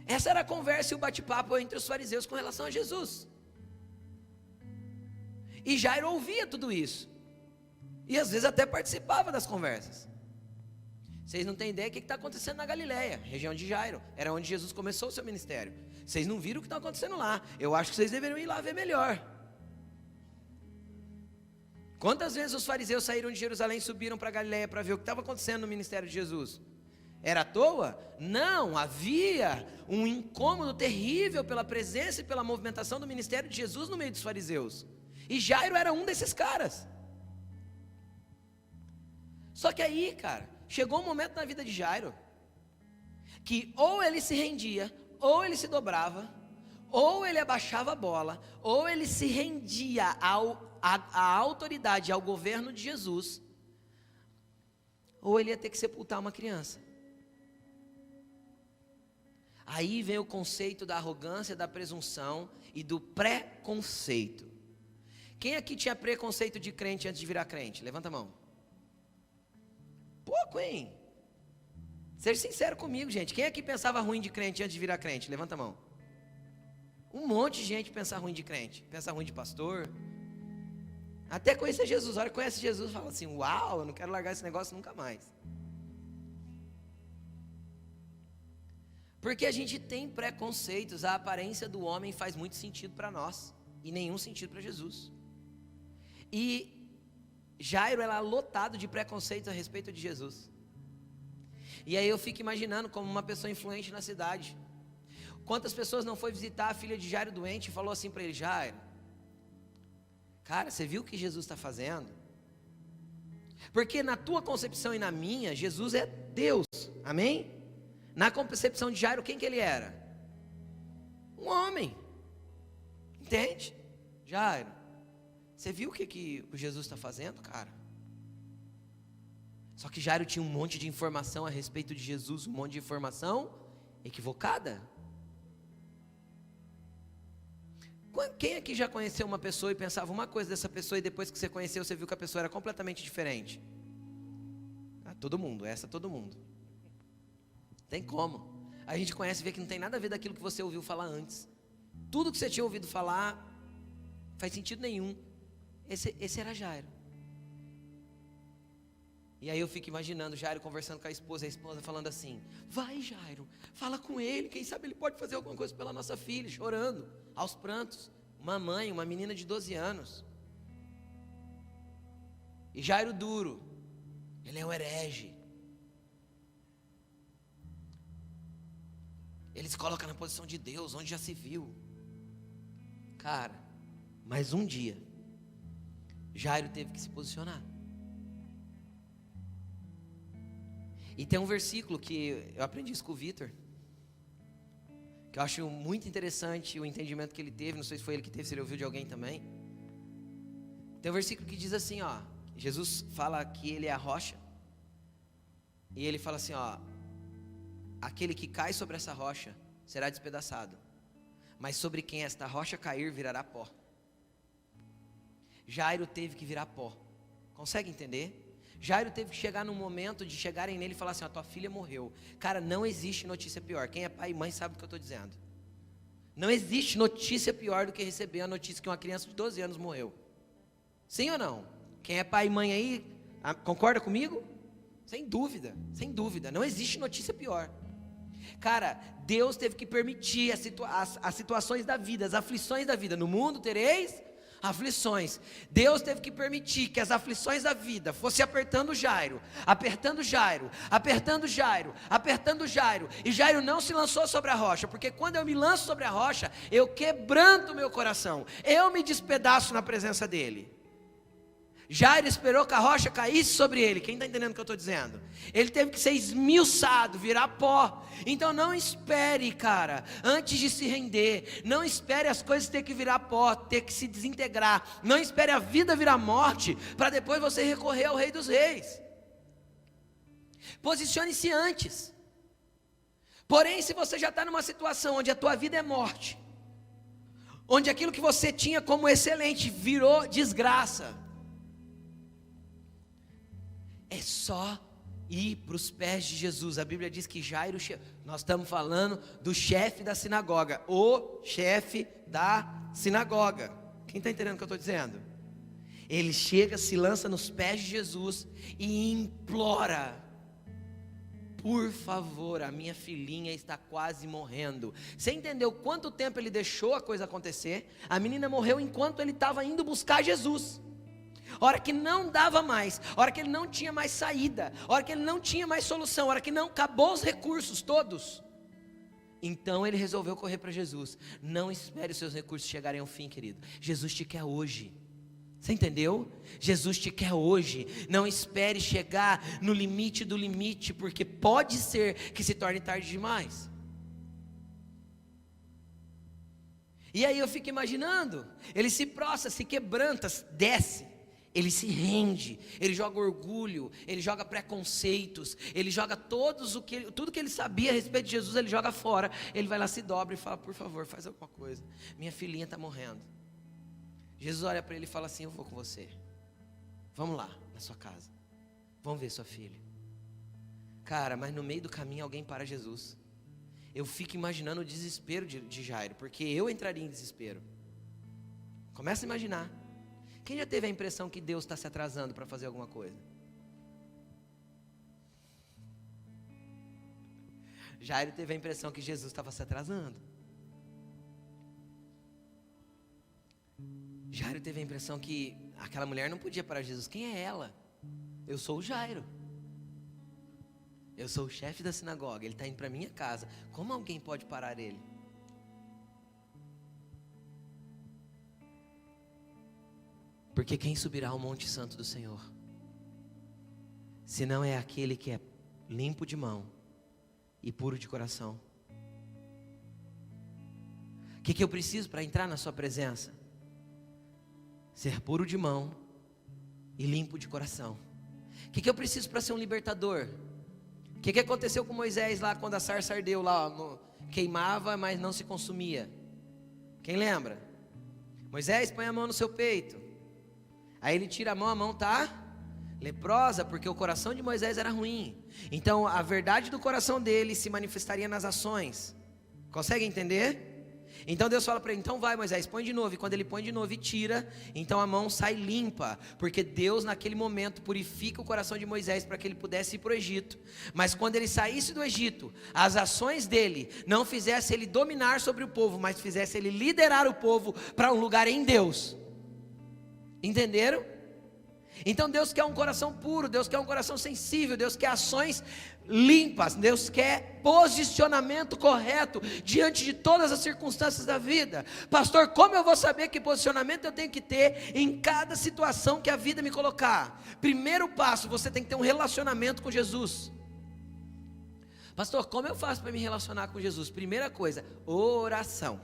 Essa era a conversa e o bate-papo entre os fariseus com relação a Jesus. E Jairo ouvia tudo isso. E às vezes até participava das conversas. Vocês não têm ideia do que está acontecendo na Galileia, região de Jairo. Era onde Jesus começou o seu ministério. Vocês não viram o que está acontecendo lá. Eu acho que vocês deveriam ir lá ver melhor. Quantas vezes os fariseus saíram de Jerusalém e subiram para Galileia para ver o que estava acontecendo no ministério de Jesus? Era à toa? Não, havia um incômodo terrível pela presença e pela movimentação do ministério de Jesus no meio dos fariseus. E Jairo era um desses caras. Só que aí, cara, chegou um momento na vida de Jairo que ou ele se rendia, ou ele se dobrava, ou ele abaixava a bola, ou ele se rendia à autoridade, ao governo de Jesus, ou ele ia ter que sepultar uma criança. Aí vem o conceito da arrogância, da presunção e do preconceito. Quem aqui tinha preconceito de crente antes de virar crente? Levanta a mão. Pouco, hein? Seja sincero comigo, gente. Quem aqui pensava ruim de crente antes de virar crente? Levanta a mão. Um monte de gente pensa ruim de crente. Pensa ruim de pastor. Até conhecer Jesus. A hora que conhece Jesus, fala assim: uau, eu não quero largar esse negócio nunca mais. Porque a gente tem preconceitos. A aparência do homem faz muito sentido para nós e nenhum sentido para Jesus. E Jairo era lotado de preconceitos a respeito de Jesus. E aí eu fico imaginando como uma pessoa influente na cidade. Quantas pessoas não foi visitar a filha de Jairo doente e falou assim para ele: Jairo, cara, você viu o que Jesus está fazendo? Porque na tua concepção e na minha, Jesus é Deus, amém? Na concepção de Jairo, quem que ele era? Um homem, entende? Jairo, você viu o que o Jesus está fazendo, cara? Só que Jairo tinha um monte de informação a respeito de Jesus, um monte de informação equivocada. Quem aqui já conheceu uma pessoa e pensava uma coisa dessa pessoa e depois que você conheceu, você viu que a pessoa era completamente diferente? Todo mundo, todo mundo. Tem como. A gente conhece e vê que não tem nada a ver daquilo que você ouviu falar antes. Tudo que você tinha ouvido falar, faz sentido nenhum. Esse era Jairo. E aí eu fico imaginando Jairo conversando com a esposa falando assim: vai Jairo, fala com ele, quem sabe ele pode fazer alguma coisa pela nossa filha, chorando, aos prantos. Uma mãe, uma menina de 12 anos. E Jairo duro, ele é um herege. Ele se coloca na posição de Deus, onde já se viu. Cara, mas um dia Jairo teve que se posicionar. E tem um versículo que eu aprendi isso com o Vitor, que eu acho muito interessante o entendimento que ele teve. Não sei se foi ele que teve, se ele ouviu de alguém também. Tem um versículo que diz assim, ó, Jesus fala que ele é a rocha, e ele fala assim, ó: aquele que cai sobre essa rocha será despedaçado, mas sobre quem esta rocha cair virará pó. Jairo teve que virar pó. Consegue entender? Jairo teve que chegar num momento de chegarem nele e falar assim: a tua filha morreu. Cara, não existe notícia pior. Quem é pai e mãe sabe do que eu estou dizendo. Não existe notícia pior do que receber a notícia que uma criança de 12 anos morreu. Sim ou não? Quem é pai e mãe aí, concorda comigo? Sem dúvida, sem dúvida. Não existe notícia pior. Cara, Deus teve que permitir as situações da vida, as aflições da vida. No mundo tereis aflições. Deus teve que permitir que as aflições da vida fossem apertando Jairo, apertando Jairo, apertando Jairo, apertando Jairo. E Jairo não se lançou sobre a rocha, porque quando eu me lanço sobre a rocha, eu quebranto meu coração, eu me despedaço na presença dele. Jairo esperou que a rocha caísse sobre ele. Quem está entendendo o que eu estou dizendo? Ele teve que ser esmiuçado, virar pó. Então não espere, cara, antes de se render. Não espere as coisas ter que virar pó, ter que se desintegrar. Não espere a vida virar morte, para depois você recorrer ao Rei dos Reis. Posicione-se antes. Porém, se você já está numa situação onde a tua vida é morte, onde aquilo que você tinha como excelente virou desgraça, é só ir para os pés de Jesus. A Bíblia diz que Jairo, nós estamos falando do chefe da sinagoga, o chefe da sinagoga. Quem está entendendo o que eu estou dizendo? Ele chega, se lança nos pés de Jesus e implora: por favor, a minha filhinha está quase morrendo. Você entendeu quanto tempo ele deixou a coisa acontecer? A menina morreu enquanto ele estava indo buscar Jesus. Hora que não dava mais, hora que ele não tinha mais saída, hora que ele não tinha mais solução, hora que não acabou os recursos todos, então ele resolveu correr para Jesus. Não espere os seus recursos chegarem ao fim, querido. Jesus te quer hoje. Você entendeu? Jesus te quer hoje. Não espere chegar no limite do limite, porque pode ser que se torne tarde demais. E aí eu fico imaginando, ele se prostra, se quebranta, desce. Ele se rende, ele joga orgulho, ele joga preconceitos, ele joga tudo que ele sabia a respeito de Jesus, ele joga fora. Ele vai lá, se dobra e fala: por favor, faz alguma coisa, minha filhinha está morrendo. Jesus olha para ele e fala assim: eu vou com você, vamos lá na sua casa, vamos ver sua filha. Cara, mas no meio do caminho alguém para Jesus. Eu fico imaginando o desespero de Jairo, porque eu entraria em desespero. Começa a imaginar. Quem já teve a impressão que Deus está se atrasando para fazer alguma coisa? Jairo teve a impressão que Jesus estava se atrasando. Jairo teve a impressão que aquela mulher não podia parar Jesus. Quem é ela? Eu sou o Jairo. Eu sou o chefe da sinagoga. Ele está indo para minha casa. Como alguém pode parar ele? Porque quem subirá ao monte santo do Senhor, se não é aquele que é limpo de mão e puro de coração? O que eu preciso para entrar na sua presença? Ser puro de mão e limpo de coração. O que eu preciso para ser um libertador? O que aconteceu com Moisés lá quando a sarça ardeu lá, queimava, mas não se consumia? Quem lembra? Moisés põe a mão no seu peito, aí ele tira a mão está leprosa, porque o coração de Moisés era ruim. Então a verdade do coração dele se manifestaria nas ações. Consegue entender? Então Deus fala para ele, então vai Moisés, põe de novo. E quando ele põe de novo e tira, então a mão sai limpa, porque Deus naquele momento purifica o coração de Moisés para que ele pudesse ir para o Egito. Mas quando ele saísse do Egito, as ações dele não fizessem ele dominar sobre o povo, mas fizessem ele liderar o povo para um lugar em Deus. Entenderam? Então Deus quer um coração puro, Deus quer um coração sensível, Deus quer ações limpas, Deus quer posicionamento correto diante de todas as circunstâncias da vida. Pastor, como eu vou saber que posicionamento eu tenho que ter em cada situação que a vida me colocar? Primeiro passo, você tem que ter um relacionamento com Jesus. Pastor, como eu faço para me relacionar com Jesus? Primeira coisa, oração.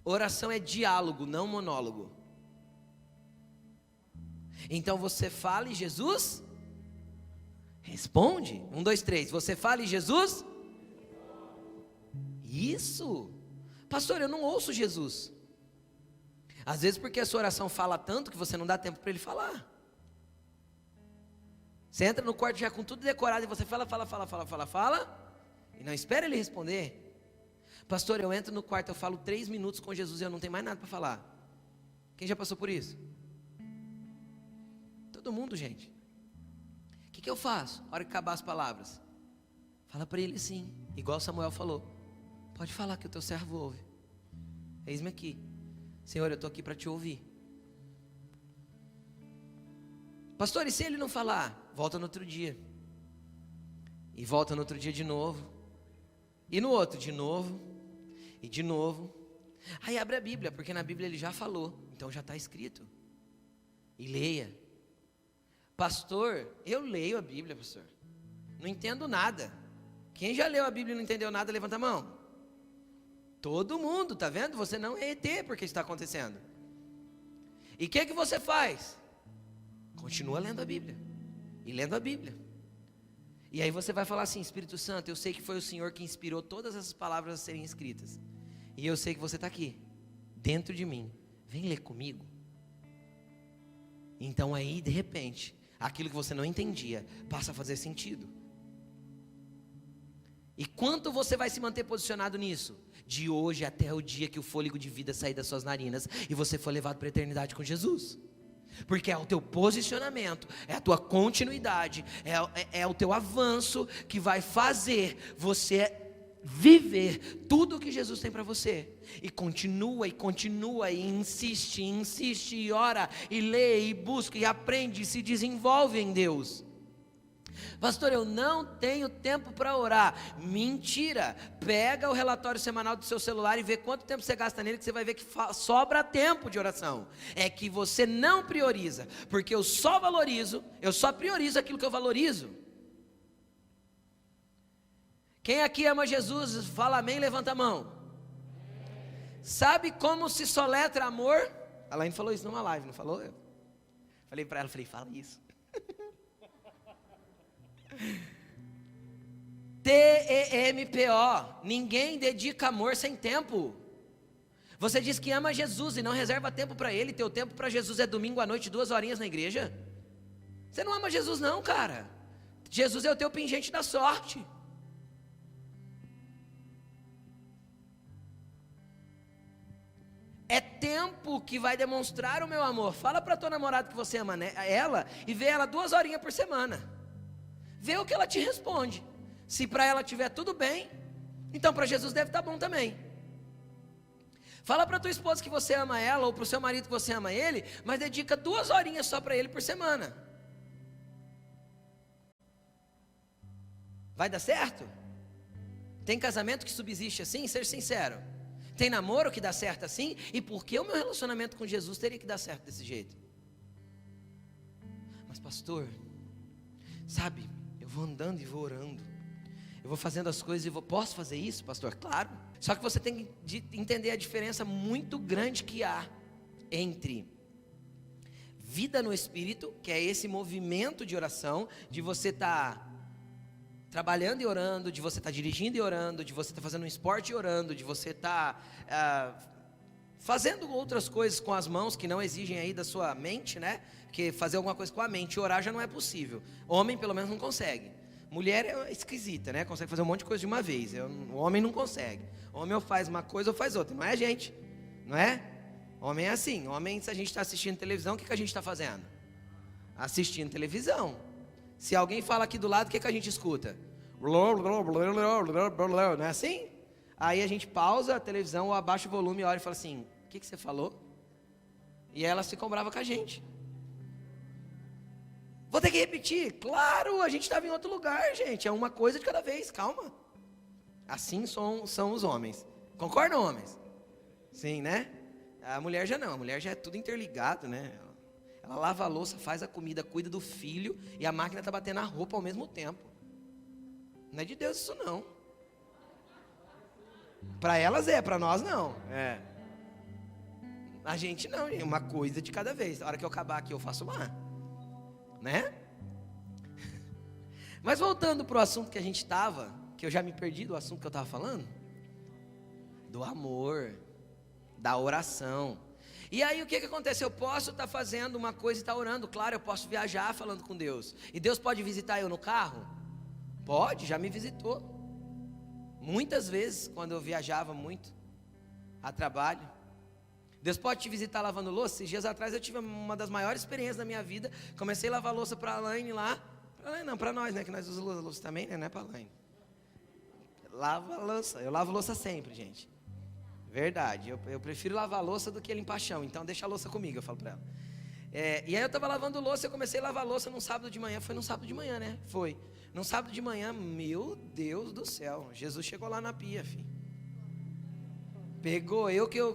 Oração é diálogo, não monólogo. Então você fala e Jesus responde. 1, 2, 3. Você fala e Jesus? Isso. Pastor, eu não ouço Jesus. Às vezes porque a sua oração fala tanto que você não dá tempo para ele falar. Você entra no quarto já com tudo decorado e você fala. E não espera ele responder. Pastor, eu entro no quarto, eu falo 3 minutos com Jesus e eu não tenho mais nada para falar. Quem já passou por isso? Todo mundo, gente. O que eu faço? Na hora que acabar as palavras, fala para ele sim, igual Samuel falou. Pode falar que o teu servo ouve. Eis-me aqui, Senhor, eu estou aqui para te ouvir. Pastor, e se ele não falar? Volta no outro dia. E volta no outro dia de novo. E no outro de novo. E de novo. Aí abre a Bíblia, porque na Bíblia ele já falou, então já está escrito. E leia. Pastor, eu leio a Bíblia, pastor. Não entendo nada. Quem já leu a Bíblia e não entendeu nada, levanta a mão. Todo mundo, tá vendo? Você não é ET porque está acontecendo. E o que você faz? Continua lendo a Bíblia. E lendo a Bíblia. E aí você vai falar assim, Espírito Santo, eu sei que foi o Senhor que inspirou todas essas palavras a serem escritas. E eu sei que você está aqui, dentro de mim. Vem ler comigo. Então aí, de repente, aquilo que você não entendia passa a fazer sentido. E quanto você vai se manter posicionado nisso? De hoje até o dia que o fôlego de vida sair das suas narinas e você for levado para a eternidade com Jesus. Porque é o teu posicionamento, é a tua continuidade, é o teu avanço que vai fazer você viver tudo o que Jesus tem para você. E continua, e insiste, e ora, e lê, e busca, e aprende, e se desenvolve em Deus. Pastor, eu não tenho tempo para orar. Mentira. Pega o relatório semanal do seu celular e vê quanto tempo você gasta nele, que você vai ver que sobra tempo de oração. É que você não prioriza, porque eu só priorizo aquilo que eu valorizo. Quem aqui ama Jesus, fala amém, levanta a mão. Sabe como se soletra amor? A Laine falou isso numa live, não falou? Eu falei para ela, fala isso. TEMPO. Ninguém dedica amor sem tempo. Você diz que ama Jesus e não reserva tempo para Ele. Teu tempo para Jesus é domingo à noite, 2 horinhas na igreja. Você não ama Jesus não, cara. Jesus é o teu pingente da sorte. É tempo que vai demonstrar o meu amor. Fala para tua namorada que você ama ela e vê ela 2 horinhas por semana. Vê o que ela te responde. Se para ela estiver tudo bem, então para Jesus deve estar bom também. Fala para tua esposa que você ama ela, ou para o seu marido que você ama ele, mas dedica 2 horinhas só para ele por semana. Vai dar certo? Tem casamento que subsiste assim? Seja sincero. Tem namoro que dá certo assim? E por que o meu relacionamento com Jesus teria que dar certo desse jeito? Mas pastor, sabe, eu vou andando e vou orando, eu vou fazendo as coisas e posso fazer isso, pastor? Claro. Só que você tem que entender a diferença muito grande que há entre vida no Espírito, que é esse movimento de oração, de você estar trabalhando e orando, de você estar dirigindo e orando, de você estar fazendo um esporte e orando, de você estar fazendo outras coisas com as mãos que não exigem aí da sua mente, né? Porque fazer alguma coisa com a mente e orar já não é possível. Homem pelo menos não consegue. Mulher é esquisita, né? Consegue fazer um monte de coisa de uma vez. O homem não consegue. O homem ou faz uma coisa ou faz outra. Não é a gente, não é? Homem é assim. Homem, se a gente está assistindo televisão, o que a gente está fazendo? Assistindo televisão. Se alguém fala aqui do lado, o que a gente escuta? Não é assim? Aí a gente pausa a televisão ou abaixa o volume e olha e fala assim: o que você falou? E elas ficam bravas com a gente. Vou ter que repetir. Claro, a gente estava em outro lugar, gente. É uma coisa de cada vez, calma. Assim são os homens. Concordam, homens? Sim, né? A mulher já não. A mulher já é tudo interligado, né? Ela lava a louça, faz a comida, cuida do filho e a máquina está batendo a roupa ao mesmo tempo. Não é de Deus isso não. Para elas é, para nós não. É. A gente não, é uma coisa de cada vez. A hora que eu acabar aqui eu faço lá. Né? Mas voltando para o assunto que a gente estava, que eu já me perdi do assunto que eu estava falando. Do amor, da oração. E aí o que acontece? Eu posso estar fazendo uma coisa e estar orando. Claro, eu posso viajar falando com Deus. E Deus pode visitar eu no carro? Pode, já me visitou. Muitas vezes, quando eu viajava muito a trabalho. Deus pode te visitar lavando louça. Esses dias atrás eu tive uma das maiores experiências da minha vida. Comecei a lavar louça para a Alaine lá. Não, para nós, né? Que nós usamos louça também, né? Não é para a Alaine. Lava louça. Eu lavo louça sempre, gente. Verdade. Eu prefiro lavar louça do que limpar chão. Então deixa a louça comigo, eu falo para ela. E aí eu estava lavando louça. Eu comecei a lavar louça num sábado de manhã. Foi num sábado de manhã, né? Foi. Num sábado de manhã, meu Deus do céu. Jesus chegou lá na pia, filho. Pegou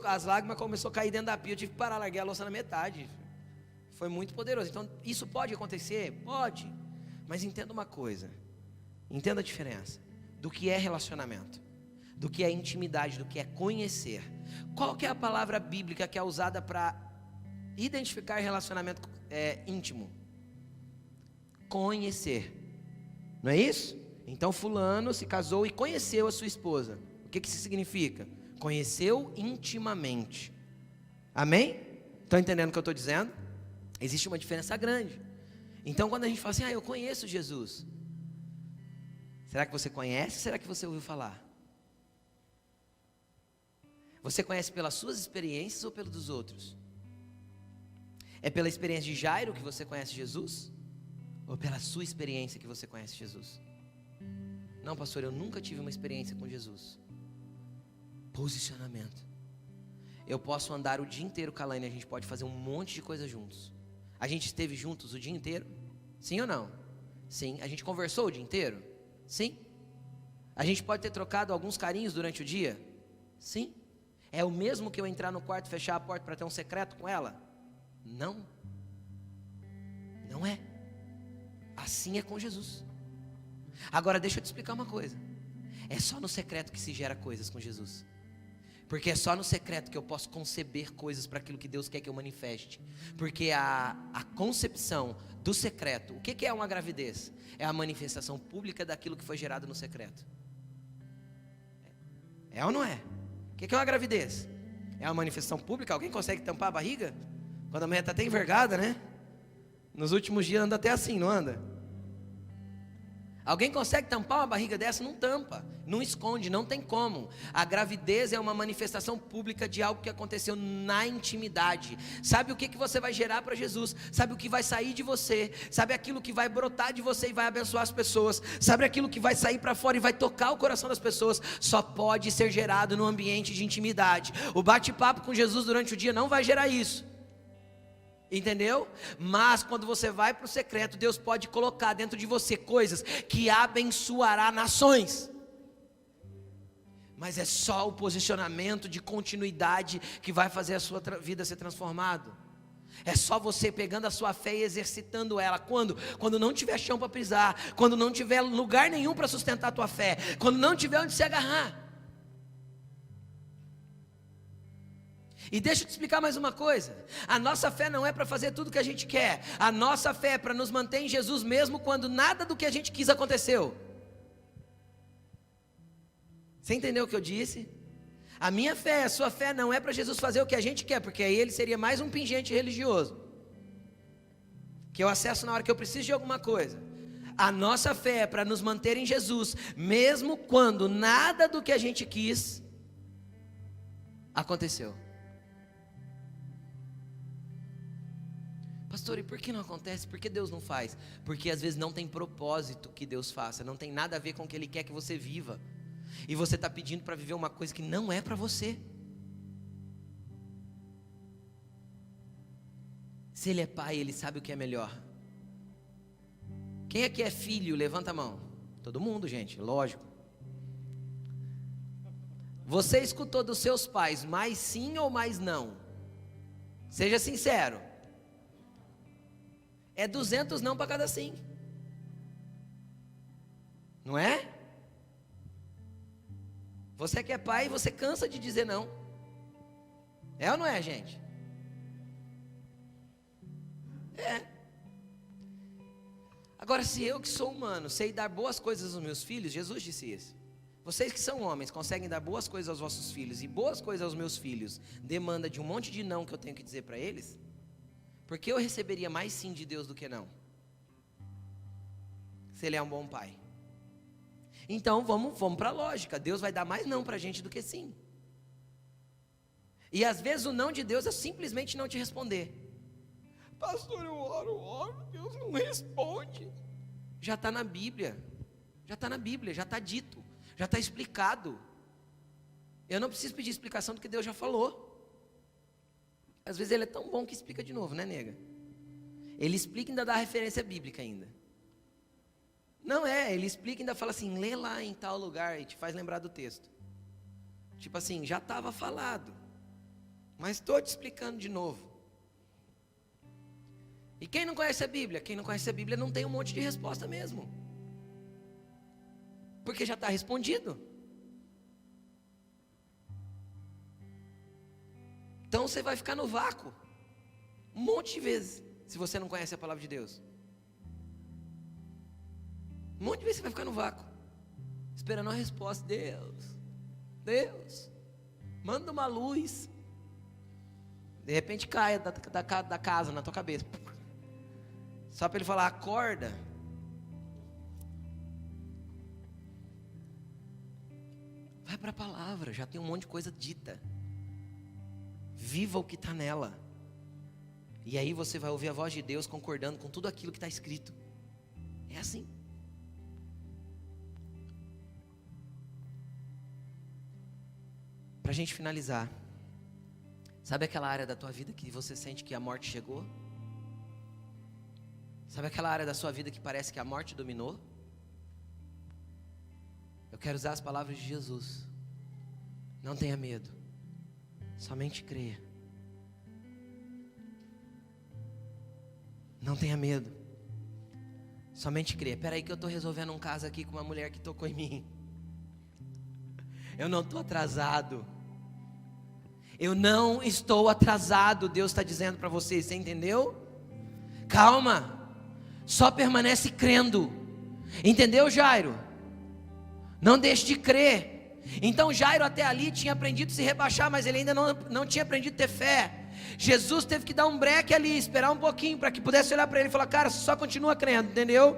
as lágrimas começaram a cair dentro da pia. Eu tive que parar, larguei a louça na metade. Foi muito poderoso. Então, isso pode acontecer? Pode. Mas entenda uma coisa. Entenda a diferença do que é relacionamento, do que é intimidade, do que é conhecer. Qual que é a palavra bíblica que é usada para identificar relacionamento íntimo? Conhecer. Não é isso? Então fulano se casou e conheceu a sua esposa. O que isso significa? Conheceu intimamente. Amém? Estão entendendo o que eu estou dizendo? Existe uma diferença grande. Então quando a gente fala assim, eu conheço Jesus. Será que você conhece ou será que você ouviu falar? Você conhece pelas suas experiências ou pelos dos outros? É pela experiência de Jairo que você conhece Jesus? Ou pela sua experiência que você conhece Jesus? Não, pastor, eu nunca tive uma experiência com Jesus. Posicionamento. Eu posso andar o dia inteiro com a Laine, a gente pode fazer um monte de coisa juntos. A gente esteve juntos o dia inteiro? Sim ou não? Sim. A gente conversou o dia inteiro? Sim. A gente pode ter trocado alguns carinhos durante o dia? Sim. É o mesmo que eu entrar no quarto e fechar a porta para ter um secreto com ela? Não. Não é. Assim é com Jesus. Agora deixa eu te explicar uma coisa. É só no secreto que se gera coisas com Jesus. Porque é só no secreto que eu posso conceber coisas para aquilo que Deus quer que eu manifeste. Porque a concepção do secreto, o que é uma gravidez? É a manifestação pública daquilo que foi gerado no secreto. É ou não é? O que é uma gravidez? É uma manifestação pública? Alguém consegue tampar a barriga? Quando a mulher está até envergada, né? Nos últimos dias anda até assim, não anda? Alguém consegue tampar uma barriga dessa? Não tampa, não esconde, não tem como. A gravidez é uma manifestação pública de algo que aconteceu na intimidade. Sabe o que você vai gerar para Jesus? Sabe o que vai sair de você? Sabe aquilo que vai brotar de você e vai abençoar as pessoas? Sabe aquilo que vai sair para fora e vai tocar o coração das pessoas? Só pode ser gerado no ambiente de intimidade. O bate-papo com Jesus durante o dia não vai gerar isso. Entendeu? Mas quando você vai para o secreto, Deus pode colocar dentro de você coisas que abençoará nações. Mas é só o posicionamento de continuidade que vai fazer a sua vida ser transformada. É só você pegando a sua fé e exercitando ela. Quando não tiver chão para pisar, quando não tiver lugar nenhum para sustentar a tua fé, quando não tiver onde se agarrar. E deixa eu te explicar mais uma coisa. A nossa fé não é para fazer tudo o que a gente quer. A nossa fé é para nos manter em Jesus mesmo quando nada do que a gente quis aconteceu. Você entendeu o que eu disse? A minha fé, a sua fé não é para Jesus fazer o que a gente quer, porque aí ele seria mais um pingente religioso, que eu acesso na hora que eu preciso de alguma coisa. A nossa fé é para nos manter em Jesus, mesmo quando nada do que a gente quis aconteceu. Pastor, e por que não acontece? Por que Deus não faz? Porque às vezes não tem propósito que Deus faça, não tem nada a ver com o que Ele quer que você viva. E você está pedindo para viver uma coisa que não é para você. Se Ele é pai, Ele sabe o que é melhor. Quem aqui é filho? Levanta a mão. Todo mundo, gente, lógico. Você escutou dos seus pais mais sim ou mais não? Seja sincero. É 200 não para cada sim. Não é? Você que é pai, você cansa de dizer não. É ou não é, gente? É. Agora, se eu que sou humano sei dar boas coisas aos meus filhos, Jesus disse isso. Vocês que são homens conseguem dar boas coisas aos vossos filhos e boas coisas aos meus filhos demanda de um monte de não que eu tenho que dizer para eles? Porque eu receberia mais sim de Deus do que não, se Ele é um bom pai. Então vamos para a lógica. Deus vai dar mais não para a gente do que sim. E às vezes o não de Deus é simplesmente não te responder. Pastor, eu oro, Deus não responde. Já está na Bíblia, já está dito, já está explicado. Eu não preciso pedir explicação do que Deus já falou. Às vezes Ele é tão bom que explica de novo, né, nega? Ele explica e ainda dá referência bíblica ainda. Não é, Ele explica e ainda fala assim, lê lá em tal lugar e te faz lembrar do texto. Tipo assim, já estava falado, mas estou te explicando de novo. E quem não conhece a Bíblia? Quem não conhece a Bíblia não tem um monte de resposta mesmo, porque já está respondido. Então você vai ficar no vácuo um monte de vezes, se você não conhece a palavra de Deus. Um monte de vezes você vai ficar no vácuo, esperando a resposta. Deus, manda uma luz. De repente cai da casa na tua cabeça, só para Ele falar, acorda. Vai para a palavra, já tem um monte de coisa dita. Viva o que está nela. E aí você vai ouvir a voz de Deus concordando com tudo aquilo que está escrito. É assim. Para a gente finalizar, sabe aquela área da tua vida que você sente que a morte chegou? Sabe aquela área da sua vida que parece que a morte dominou? Eu quero usar as palavras de Jesus. Não tenha medo, somente creia. Não tenha medo, somente creia. Espera aí que eu estou resolvendo um caso aqui com uma mulher que tocou em mim. Eu não estou atrasado. Eu não estou atrasado, Deus está dizendo para vocês, você entendeu? Calma, só permanece crendo. Entendeu, Jairo? Não deixe de crer. Então Jairo até ali tinha aprendido a se rebaixar, mas ele ainda não tinha aprendido a ter fé. Jesus teve que dar um breque ali, esperar um pouquinho, para que pudesse olhar para ele e falar, cara, você só continua crendo, entendeu?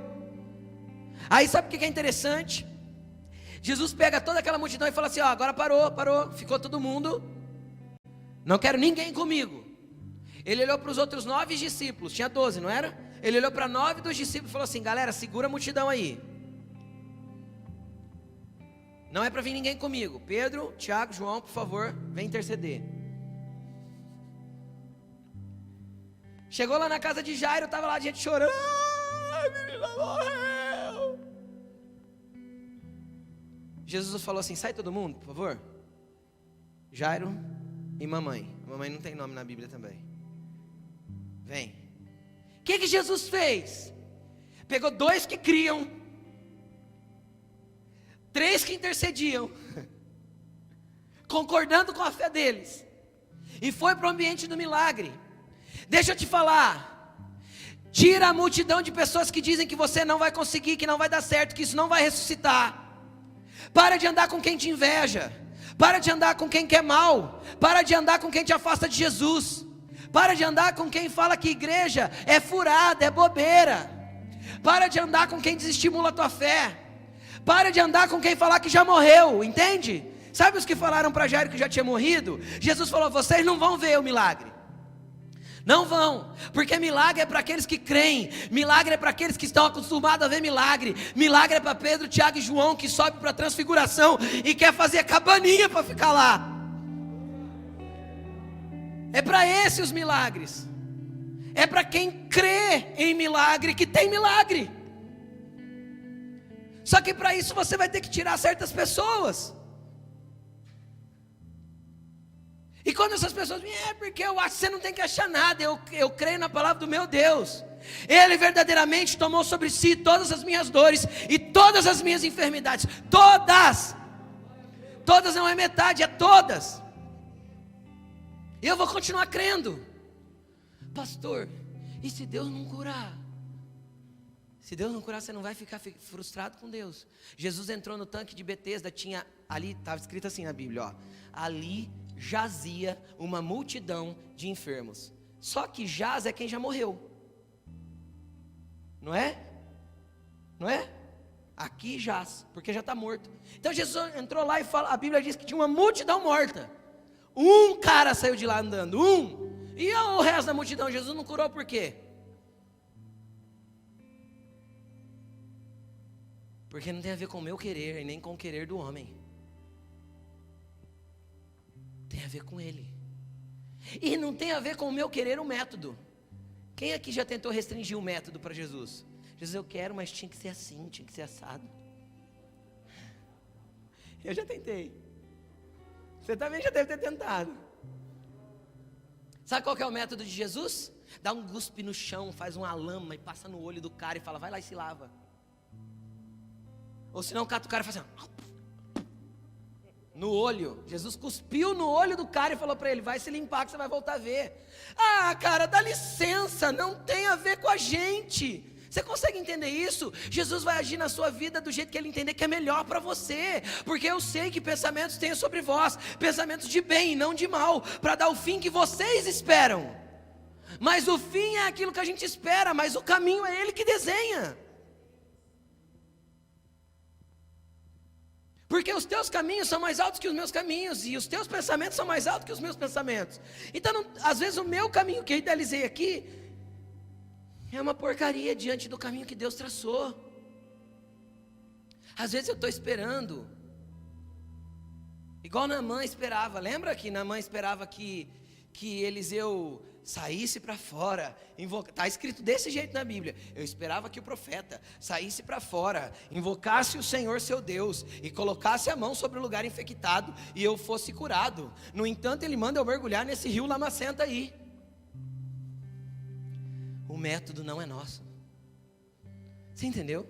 Aí sabe o que é interessante? Jesus pega toda aquela multidão e fala assim, ó, agora parou, ficou todo mundo, não quero ninguém comigo. Ele olhou para os outros 9 discípulos, tinha 12, não era? Ele olhou para 9 dos discípulos e falou assim, galera, segura a multidão aí. Não é para vir ninguém comigo. Pedro, Tiago, João, por favor, vem interceder. Chegou lá na casa de Jairo, estava lá a gente chorando. Ai, menina morreu. Jesus falou assim, sai todo mundo, por favor. Jairo e mamãe. Mamãe não tem nome na Bíblia também. Vem. O que Jesus fez? Pegou 2 que criam, 3 que intercediam, concordando com a fé deles, e foi para o ambiente do milagre. Deixa eu te falar, tira a multidão de pessoas que dizem que você não vai conseguir, que não vai dar certo, que isso não vai ressuscitar. Para de andar com quem te inveja, para de andar com quem quer mal, para de andar com quem te afasta de Jesus, para de andar com quem fala que igreja é furada, é bobeira, para de andar com quem desestimula a tua fé, para de andar com quem falar que já morreu, entende? Sabe os que falaram para Jairo que já tinha morrido? Jesus falou, vocês não vão ver o milagre, não vão, porque milagre é para aqueles que creem, milagre é para aqueles que estão acostumados a ver milagre, milagre é para Pedro, Tiago e João que sobe para a transfiguração e quer fazer a cabaninha para ficar lá. É para esses os milagres, é para quem crê em milagre que tem milagre. Só que para isso você vai ter que tirar certas pessoas. E quando essas pessoas me porque eu acho que você não tem que achar nada, eu creio na palavra do meu Deus. Ele verdadeiramente tomou sobre si todas as minhas dores e todas as minhas enfermidades, todas não é metade, é todas. E eu vou continuar crendo. Pastor, e se Deus não curar? Se Deus não curar, você não vai ficar frustrado com Deus. Jesus entrou no tanque de Betesda, tinha ali, estava escrito assim na Bíblia, ó, ali jazia uma multidão de enfermos. Só que jaz é quem já morreu, não é? Não é? Aqui jaz, porque já está morto. Então Jesus entrou lá e fala, a Bíblia diz que tinha uma multidão morta. Um cara saiu de lá andando, e o resto da multidão, Jesus não curou por quê? Porque não tem a ver com o meu querer e nem com o querer do homem. Tem a ver com Ele. E não tem a ver com o meu querer o método. Quem aqui já tentou restringir o método para Jesus? Jesus, eu quero, mas tinha que ser assim, tinha que ser assado. Eu já tentei. Você também já deve ter tentado. Sabe qual que é o método de Jesus? Dá um cuspe no chão, faz uma lama e passa no olho do cara e fala, vai lá e se lava. Ou se não, cata o cara e faz assim, no olho. Jesus cuspiu no olho do cara e falou para ele, vai se limpar que você vai voltar a ver. Ah, cara, dá licença, não tem a ver com a gente. Você consegue entender isso? Jesus vai agir na sua vida do jeito que Ele entender que é melhor para você, porque eu sei que pensamentos tenho sobre vós, pensamentos de bem e não de mal, para dar o fim que vocês esperam. Mas o fim é aquilo que a gente espera, mas o caminho é Ele que desenha. Porque os teus caminhos são mais altos que os meus caminhos, e os teus pensamentos são mais altos que os meus pensamentos. Então, às vezes o meu caminho que eu idealizei aqui é uma porcaria diante do caminho que Deus traçou. Às vezes eu estou esperando, igual Naamã esperava. Lembra que Naamã esperava que Eliseu saísse para fora, está escrito desse jeito na Bíblia. Eu esperava que o profeta saísse para fora, invocasse o Senhor seu Deus e colocasse a mão sobre o lugar infectado e eu fosse curado. No entanto, ele manda eu mergulhar nesse rio lamacento aí. O método não é nosso. Você entendeu?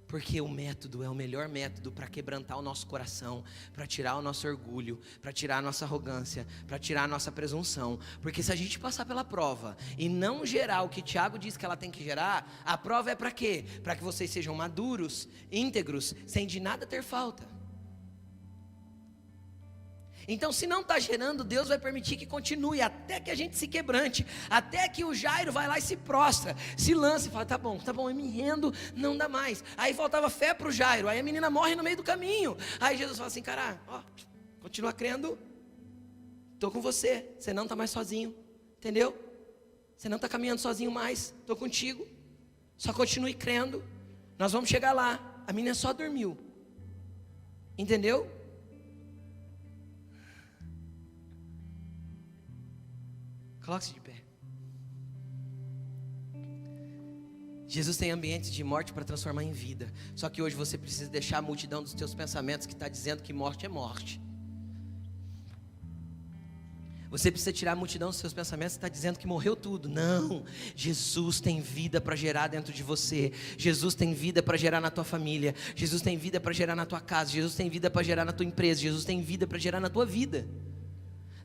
Porque o método é o melhor método para quebrantar o nosso coração, para tirar o nosso orgulho, para tirar a nossa arrogância, para tirar a nossa presunção. Porque se a gente passar pela prova e não gerar o que Tiago diz que ela tem que gerar, a prova é para quê? Para que vocês sejam maduros, íntegros, sem de nada ter falta. Então, se não está gerando, Deus vai permitir que continue, até que a gente se quebrante, até que o Jairo vai lá e se prostra, se lança e fala, tá bom, eu me rendo, não dá mais. Aí faltava fé para o Jairo, aí a menina morre no meio do caminho. Aí Jesus fala assim, cara, ó, continua crendo, estou com você, você não está mais sozinho, entendeu? Você não está caminhando sozinho mais, estou contigo, só continue crendo, nós vamos chegar lá. A menina só dormiu, entendeu? Coloque-se de pé. Jesus tem ambientes de morte para transformar em vida. Só que hoje você precisa deixar a multidão dos teus pensamentos que está dizendo que morte é morte. Você precisa tirar a multidão dos seus pensamentos que está dizendo que morreu tudo. Não, Jesus tem vida para gerar dentro de você. Jesus tem vida para gerar na tua família. Jesus tem vida para gerar na tua casa. Jesus tem vida para gerar na tua empresa. Jesus tem vida para gerar na tua vida.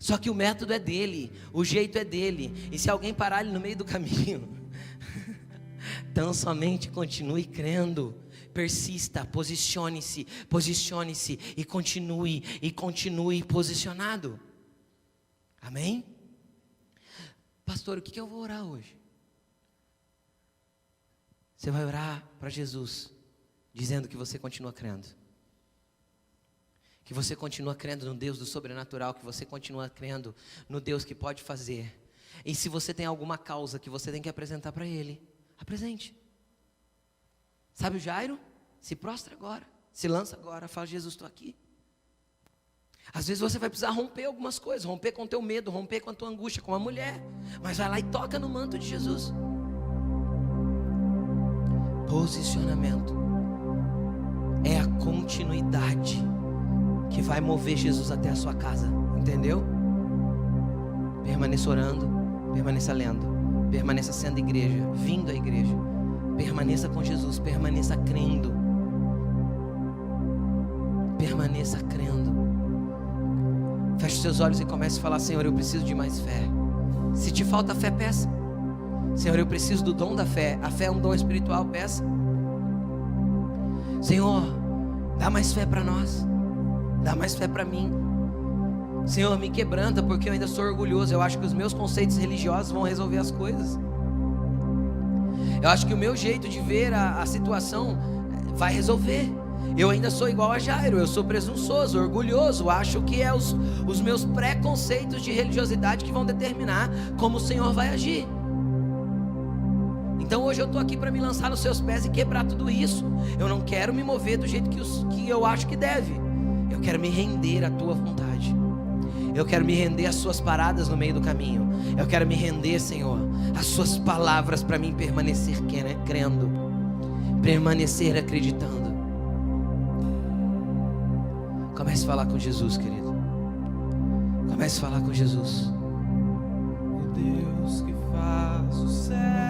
Só que o método é dele, o jeito é dele. E se alguém parar ele no meio do caminho, tão somente continue crendo. Persista, posicione-se e continue posicionado. Amém? Pastor, o que eu vou orar hoje? Você vai orar para Jesus, dizendo que você continua crendo. Que você continua crendo no Deus do sobrenatural, que você continua crendo no Deus que pode fazer. E se você tem alguma causa que você tem que apresentar para Ele, apresente. Sabe o Jairo? Se prostra agora, se lança agora, fala: Jesus, estou aqui. Às vezes você vai precisar romper algumas coisas, romper com o teu medo, romper com a tua angústia, com a mulher, mas vai lá e toca no manto de Jesus. Posicionamento é a continuidade que vai mover Jesus até a sua casa, entendeu? Permaneça orando, permaneça lendo, permaneça sendo igreja, vindo à igreja, permaneça com Jesus, permaneça crendo, permaneça crendo. Feche os seus olhos e comece a falar: Senhor, eu preciso de mais fé. Se te falta fé, peça. Senhor, eu preciso do dom da fé. A fé é um dom espiritual, peça. Senhor, dá mais fé para nós. Dá mais fé para mim. Senhor, me quebranta, porque eu ainda sou orgulhoso. Eu acho que os meus conceitos religiosos vão resolver as coisas. Eu acho que o meu jeito de ver a situação vai resolver. Eu ainda sou igual a Jairo, eu sou presunçoso, orgulhoso. Acho que é os meus preconceitos de religiosidade que vão determinar como o Senhor vai agir. Então hoje eu estou aqui para me lançar nos seus pés e quebrar tudo isso. Eu não quero me mover do jeito que eu acho que deve. Eu quero me render à tua vontade. Eu quero me render às suas paradas no meio do caminho. Eu quero me render, Senhor, às suas palavras, para mim permanecer crendo, permanecer acreditando. Comece a falar com Jesus, querido. Comece a falar com Jesus. O Deus que faz o céu